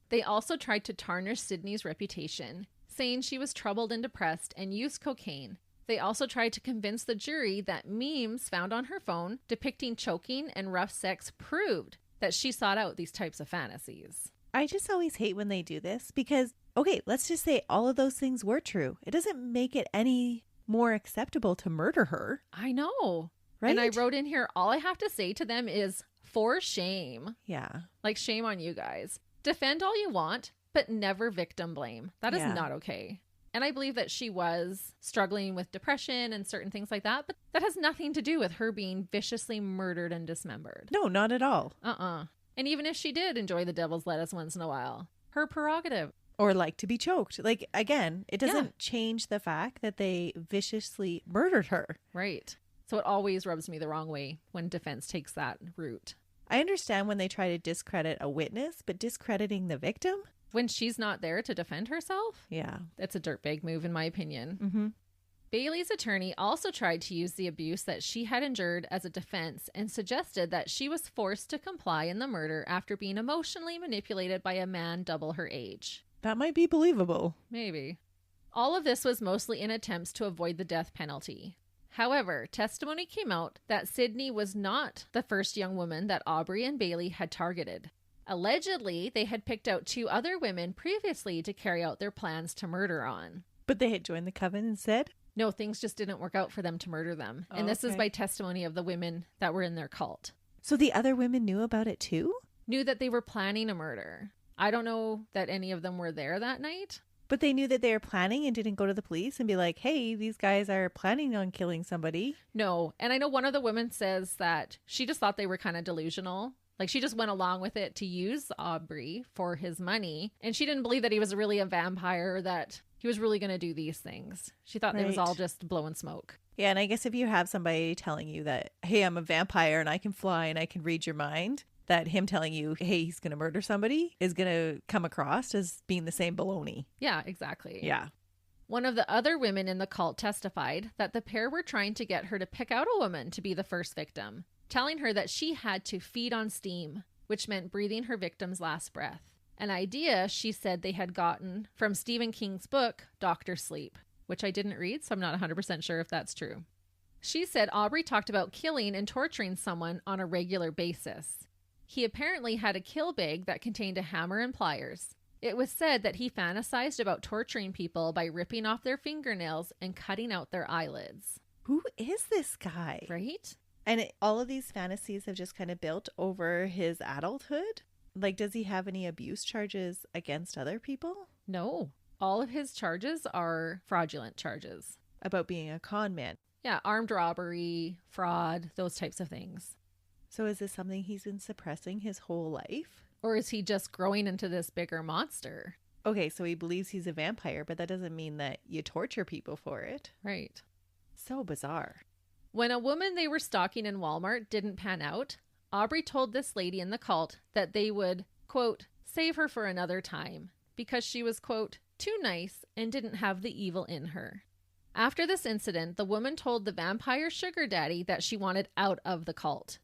They also tried to tarnish Sydney's reputation, saying she was troubled and depressed and used cocaine. They also tried to convince the jury that memes found on her phone depicting choking and rough sex proved that she sought out these types of fantasies. I just always hate when they do this because, okay, let's just say all of those things were true. It doesn't make it any more acceptable to murder her. I know. Right? And I wrote in here, all I have to say to them is, for shame. Yeah. Like, shame on you guys. Defend all you want, but never victim blame. That is not okay. And I believe that she was struggling with depression and certain things like that, but that has nothing to do with her being viciously murdered and dismembered. No, not at all. And even if she did enjoy the devil's lettuce once in a while, her prerogative. Or like to be choked. Like, again, it doesn't change the fact that they viciously murdered her. Right. So it always rubs me the wrong way when defense takes that route. I understand when they try to discredit a witness, but discrediting the victim? When she's not there to defend herself? Yeah. It's a dirtbag move, in my opinion. Mm-hmm. Bailey's attorney also tried to use the abuse that she had endured as a defense and suggested that she was forced to comply in the murder after being emotionally manipulated by a man double her age. That might be believable. Maybe. All of this was mostly in attempts to avoid the death penalty. However, testimony came out that Sydney was not the first young woman that Aubrey and Bailey had targeted. Allegedly, they had picked out 2 other women previously to carry out their plans to murder on. But they had joined the coven instead? No, things just didn't work out for them to murder them. And this is by testimony of the women that were in their cult. So the other women knew about it too? Knew that they were planning a murder. I don't know that any of them were there that night. But they knew that they were planning and didn't go to the police and be like, hey, these guys are planning on killing somebody. No. And I know one of the women says that she just thought they were kind of delusional. Like, she just went along with it to use Aubrey for his money. And she didn't believe that he was really a vampire, that he was really going to do these things. She thought it was all just blowing smoke. Yeah, and I guess if you have somebody telling you that, hey, I'm a vampire and I can fly and I can read your mind, that him telling you, hey, he's going to murder somebody is going to come across as being the same baloney. Yeah, exactly. Yeah. One of the other women in the cult testified that the pair were trying to get her to pick out a woman to be the first victim, telling her that she had to feed on steam, which meant breathing her victim's last breath. An idea she said they had gotten from Stephen King's book, Dr. Sleep, which I didn't read, so I'm not 100% sure if that's true. She said Aubrey talked about killing and torturing someone on a regular basis. He apparently had a kill bag that contained a hammer and pliers. It was said that he fantasized about torturing people by ripping off their fingernails and cutting out their eyelids. Who is this guy? Right? And all of these fantasies have just kind of built over his adulthood? Like, does he have any abuse charges against other people? No. All of his charges are fraudulent charges. About being a con man? Yeah, armed robbery, fraud, those types of things. So is this something he's been suppressing his whole life? Or is he just growing into this bigger monster? Okay, so he believes he's a vampire, but that doesn't mean that you torture people for it. Right. So bizarre. When a woman they were stalking in Walmart didn't pan out, Aubrey told this lady in the cult that they would, quote, save her for another time because she was, quote, too nice and didn't have the evil in her. After this incident, the woman told the vampire sugar daddy that she wanted out of the cult.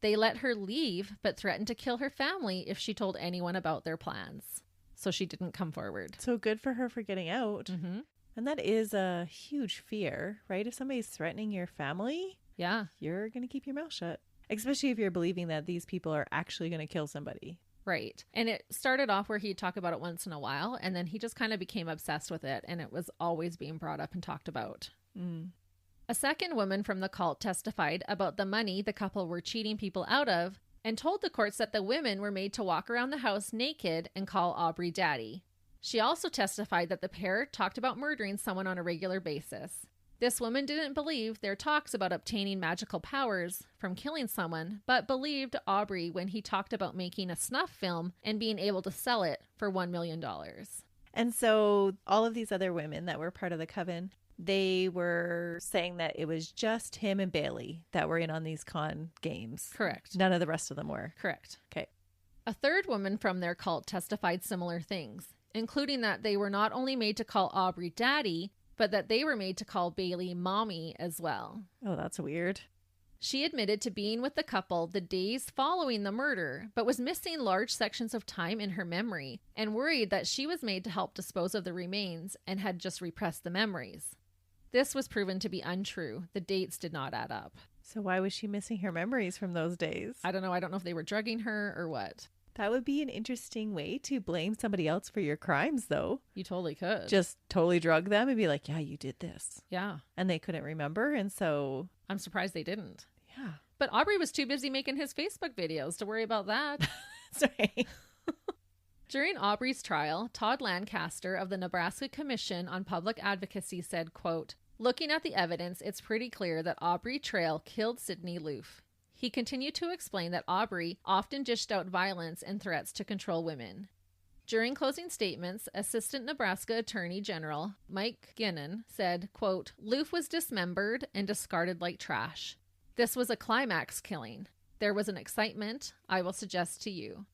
They let her leave, but threatened to kill her family if she told anyone about their plans. So she didn't come forward. So good for her for getting out. Mm-hmm. And that is a huge fear, right? If somebody's threatening your family, Yeah. you're going to keep your mouth shut. Especially if you're believing that these people are actually going to kill somebody. Right. And it started off where he'd talk about it once in a while, and then he just kind of became obsessed with it, and it was always being brought up and talked about. Mm. A second woman from the cult testified about the money the couple were cheating people out of and told the courts that the women were made to walk around the house naked and call Aubrey daddy. She also testified that the pair talked about murdering someone on a regular basis. This woman didn't believe their talks about obtaining magical powers from killing someone, but believed Aubrey when he talked about making a snuff film and being able to sell it for $1 million. And so all of these other women that were part of the coven, they were saying that it was just him and Bailey that were in on these con games. Correct. None of the rest of them were. Correct. Okay. A third woman from their cult testified similar things, including that they were not only made to call Aubrey daddy, but that they were made to call Bailey mommy as well. Oh, that's weird. She admitted to being with the couple the days following the murder, but was missing large sections of time in her memory and worried that she was made to help dispose of the remains and had just repressed the memories. This was proven to be untrue. The dates did not add up. So why was she missing her memories from those days? I don't know. I don't know if they were drugging her or what. That would be an interesting way to blame somebody else for your crimes, though. You totally could. Just totally drug them and be like, yeah, you did this. Yeah. And they couldn't remember. And so, I'm surprised they didn't. yeah. But Aubrey was too busy making his Facebook videos to worry about that. Sorry. During Aubrey's trial, Todd Lancaster of the Nebraska Commission on Public Advocacy said, quote, looking at the evidence, it's pretty clear that Aubrey Trail killed Sydney Loofe. He continued to explain that Aubrey often dished out violence and threats to control women. During closing statements, Assistant Nebraska Attorney General Mike Ginnon said, quote, Loofe was dismembered and discarded like trash. This was a climax killing. There was an excitement, I will suggest to you.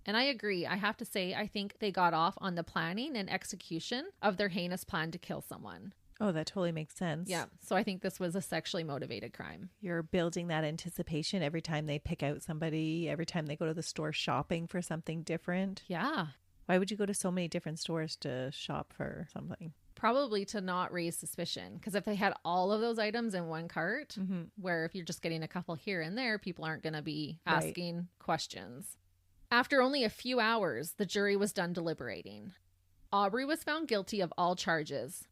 And I agree. I have to say, I think they got off on the planning and execution of their heinous plan to kill someone. Oh, that totally makes sense. Yeah. So I think this was a sexually motivated crime. You're building that anticipation every time they pick out somebody, every time they go to the store shopping for something different. Yeah. Why would you go to so many different stores to shop for something? Probably to not raise suspicion. Because if they had all of those items in one cart, where if you're just getting a couple here and there, people aren't going to be asking questions. After only a few hours, the jury was done deliberating. Aubrey was found guilty of all charges.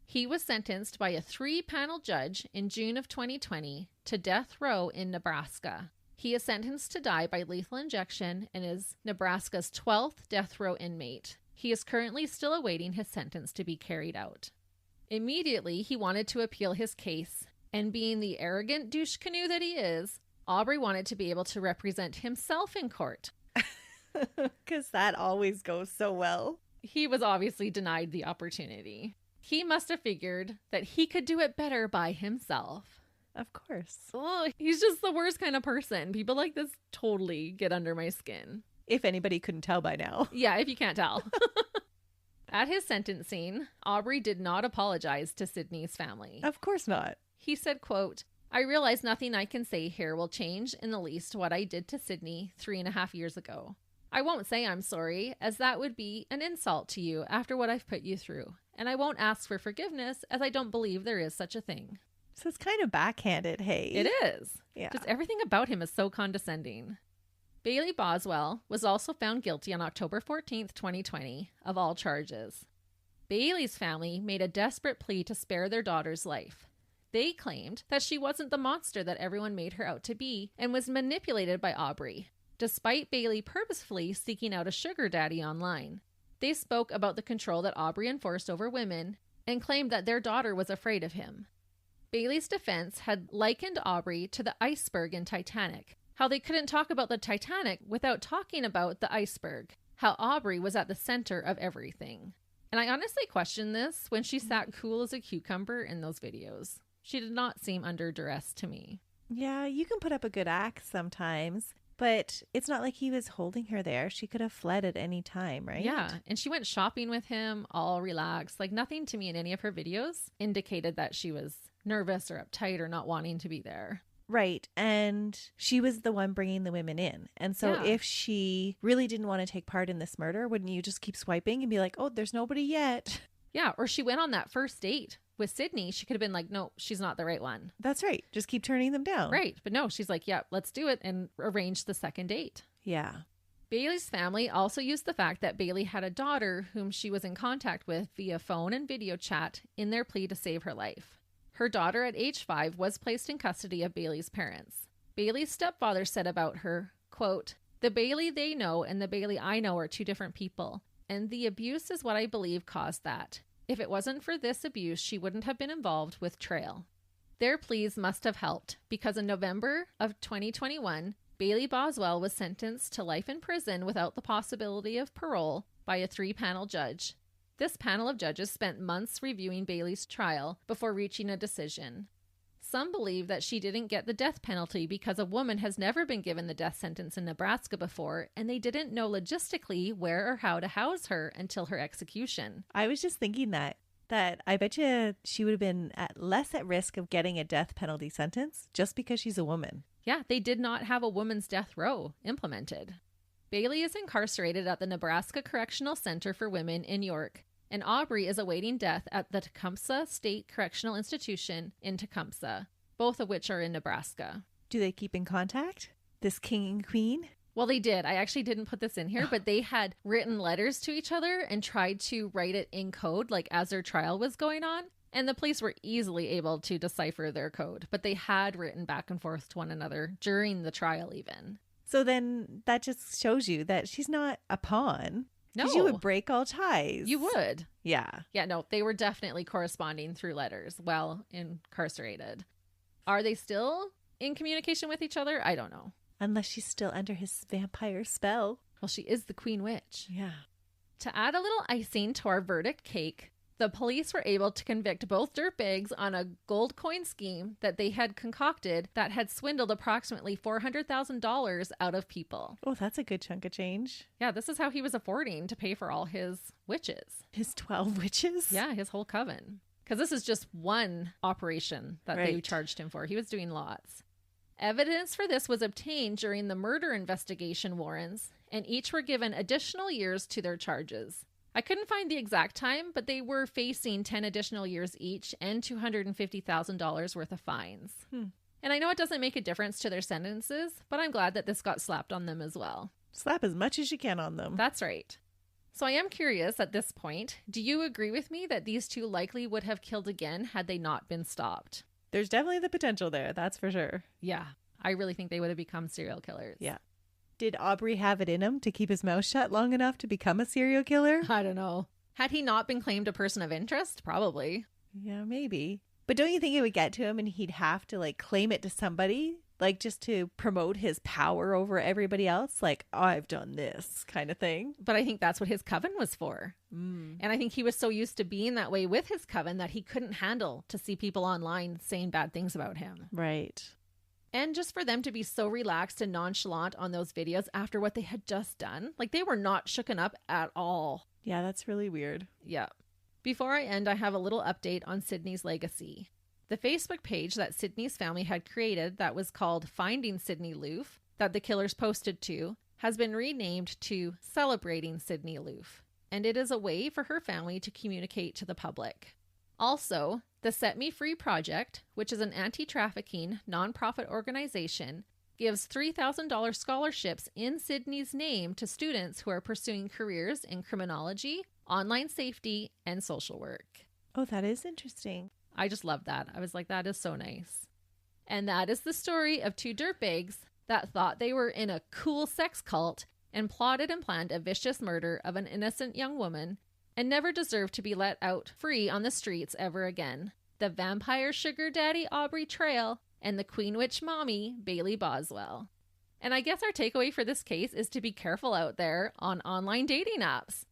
He was sentenced by a 3-panel judge in June of 2020 to death row in Nebraska. He is sentenced to die by lethal injection and is Nebraska's 12th death row inmate. He is currently still awaiting his sentence to be carried out. Immediately, he wanted to appeal his case, and being the arrogant douche canoe that he is, Aubrey wanted to be able to represent himself in court. Because that always goes so well. He was obviously denied the opportunity. He must have figured that he could do it better by himself. Of course. Oh, he's just the worst kind of person. People like this totally get under my skin. If anybody couldn't tell by now. Yeah, if you can't tell. At his sentencing, Aubrey did not apologize to Sydney's family. Of course not. He said, quote, I realize nothing I can say here will change in the least what I did to Sydney 3.5 years ago. I won't say I'm sorry, as that would be an insult to you after what I've put you through. And I won't ask for forgiveness, as I don't believe there is such a thing. So it's kind of backhanded, hey? It is. Yeah. Just everything about him is so condescending. Bailey Boswell was also found guilty on October 14th, 2020, of all charges. Bailey's family made a desperate plea to spare their daughter's life. They claimed that she wasn't the monster that everyone made her out to be and was manipulated by Aubrey, despite Bailey purposefully seeking out a sugar daddy online. They spoke about the control that Aubrey enforced over women and claimed that their daughter was afraid of him. Bailey's defense had likened Aubrey to the iceberg in Titanic, how they couldn't talk about the Titanic without talking about the iceberg. how Aubrey was at the center of everything. And I honestly questioned this when she sat cool as a cucumber in those videos. She did not seem under duress to me. Yeah, you can put up a good act sometimes, but it's not like he was holding her there. She could have fled at any time, right? Yeah, and she went shopping with him, all relaxed. Like, nothing to me in any of her videos indicated that she was nervous or uptight or not wanting to be there. Right. And she was the one bringing the women in. And so Yeah. if she really didn't want to take part in this murder, wouldn't you just keep swiping and be like, oh, there's nobody yet? Yeah, or she went on that first date with Sydney. She could have been like, no, she's not the right one. That's right. Just keep turning them down. Right. But no, she's like, yeah, let's do it, and arrange the second date. Yeah. Bailey's family also used the fact that Bailey had a daughter whom she was in contact with via phone and video chat in their plea to save her life. Her daughter at age 5 was placed in custody of Bailey's parents. Bailey's stepfather said about her, quote, "The Bailey they know and the Bailey I know are two different people, and the abuse is what I believe caused that. If it wasn't for this abuse, she wouldn't have been involved with Trail." Their pleas must have helped, because in November of 2021, Bailey Boswell was sentenced to life in prison without the possibility of parole by a 3-panel judge. This panel of judges spent months reviewing Bailey's trial before reaching a decision. Some believe that she didn't get the death penalty because a woman has never been given the death sentence in Nebraska before, and they didn't know logistically where or how to house her until her execution. I was just thinking that I bet you she would have been less at risk of getting a death penalty sentence just because she's a woman. Yeah, they did not have a woman's death row implemented. Bailey is incarcerated at the Nebraska Correctional Center for Women in York, and Aubrey is awaiting death at the Tecumseh State Correctional Institution in Tecumseh, both of which are in Nebraska. Do they keep in contact? This king and queen? Well, they did. I actually didn't put this in here, but they had written letters to each other and tried to write it in code, like as their trial was going on. And the police were easily able to decipher their code, but they had written back and forth to one another during the trial even. So then that just shows you that she's not a pawn. No. 'Cause you would break all ties. You would. Yeah. Yeah, no, they were definitely corresponding through letters while incarcerated. Are they still in communication with each other? I don't know. Unless she's still under his vampire spell. Well, she is the Queen Witch. Yeah. To add a little icing to our verdict cake, the police were able to convict both dirtbags on a gold coin scheme that they had concocted that had swindled approximately $400,000 out of people. Oh, that's a good chunk of change. Yeah, this is how he was affording to pay for all his witches. His 12 witches? Yeah, his whole coven. Because this is just one operation that they Right. charged him for. He was doing lots. Evidence for this was obtained during the murder investigation warrants, and each were given additional years to their charges. I couldn't find the exact time, but they were facing 10 additional years each and $250,000 worth of fines. And I know it doesn't make a difference to their sentences, but I'm glad that this got slapped on them as well. Slap as much as you can on them. That's right. So I am curious at this point, do you agree with me that these two likely would have killed again had they not been stopped? There's definitely the potential there, that's for sure. Yeah, I really think they would have become serial killers. Yeah. Did Aubrey have it in him to keep his mouth shut long enough to become a serial killer? I don't know. Had he not been claimed a person of interest? Probably. Yeah, maybe. But don't you think it would get to him and he'd have to claim it to somebody? Just to promote his power over everybody else? I've done this kind of thing. But I think that's what his coven was for. And I think he was so used to being that way with his coven that he couldn't handle to see people online saying bad things about him. Right. And just for them to be so relaxed and nonchalant on those videos after what they had just done, they were not shooken up at all. Yeah, that's really weird. Yeah. Before I end, I have a little update on Sydney's legacy. The Facebook page that Sydney's family had created that was called Finding Sydney Loofe, that the killers posted to, has been renamed to Celebrating Sydney Loofe, and it is a way for her family to communicate to the public. Also, the Set Me Free Project, which is an anti-trafficking nonprofit organization, gives $3,000 scholarships in Sydney's name to students who are pursuing careers in criminology, online safety, and social work. Oh, that is interesting. I just love that. I was like, that is so nice. And that is the story of two dirtbags that thought they were in a cool sex cult and plotted and planned a vicious murder of an innocent young woman and never deserved to be let out free on the streets ever again. The vampire sugar daddy Aubrey Trail and the Queen Witch mommy Bailey Boswell. And I guess our takeaway for this case is to be careful out there on online dating apps.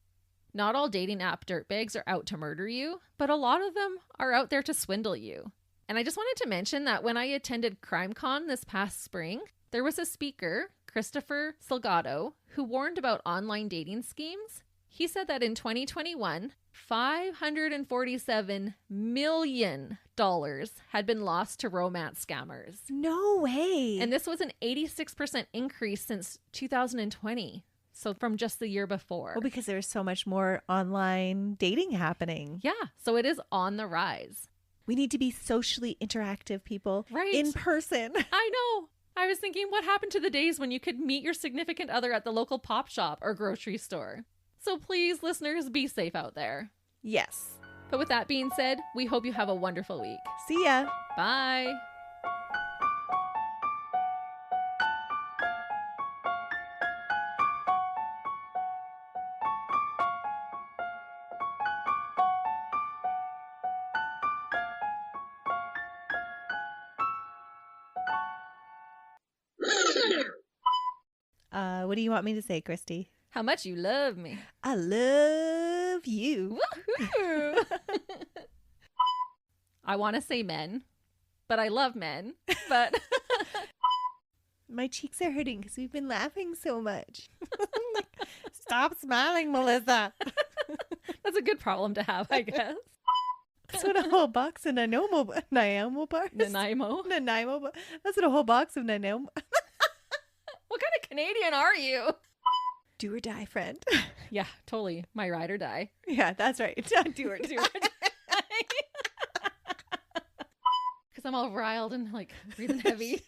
Not all dating app dirtbags are out to murder you, but a lot of them are out there to swindle you. And I just wanted to mention that when I attended CrimeCon this past spring, there was a speaker, Christopher Salgado, who warned about online dating schemes. He said that in 2021, $547 million had been lost to romance scammers. No way. And this was an 86% increase since 2020. So from just the year before. Well, because there's so much more online dating happening. Yeah. So it is on the rise. We need to be socially interactive, people. Right. In person. I know. I was thinking, what happened to the days when you could meet your significant other at the local pop shop or grocery store? So please, listeners, be safe out there. Yes. But with that being said, we hope you have a wonderful week. See ya. Bye. What do you want me to say, Christy? How much you love me. I love you. Woohoo! I want to say men, but I love men. But my cheeks are hurting because we've been laughing so much. Stop smiling, Melissa. That's a good problem to have, I guess. That's what a whole box of Nanaimo bars. Nanaimo. That's what a whole box of Nanaimo. What kind of Canadian are you? Do or die, friend. Yeah, totally. My ride or die. Yeah, that's right. Do or die. Because I'm all riled and like breathing heavy.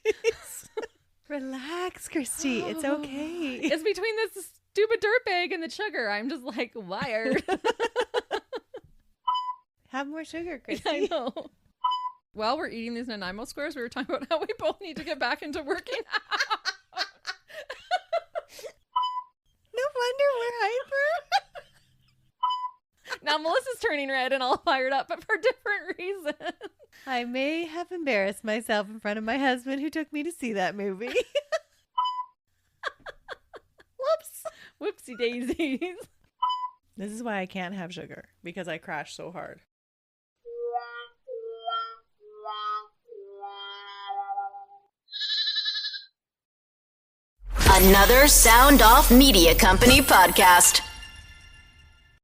Relax, Christy. It's okay. It's between this stupid dirtbag and the sugar. I'm just like wired. Have more sugar, Christy. I know. While we're eating these Nanaimo squares, we were talking about how we both need to get back into working out. No wonder we're hyper. Now Melissa's turning red and all fired up, but for different reasons. I may have embarrassed myself in front of my husband who took me to see that movie. Whoops. Whoopsie daisies. This is why I can't have sugar, because I crash so hard. Another Sound Off Media Company podcast.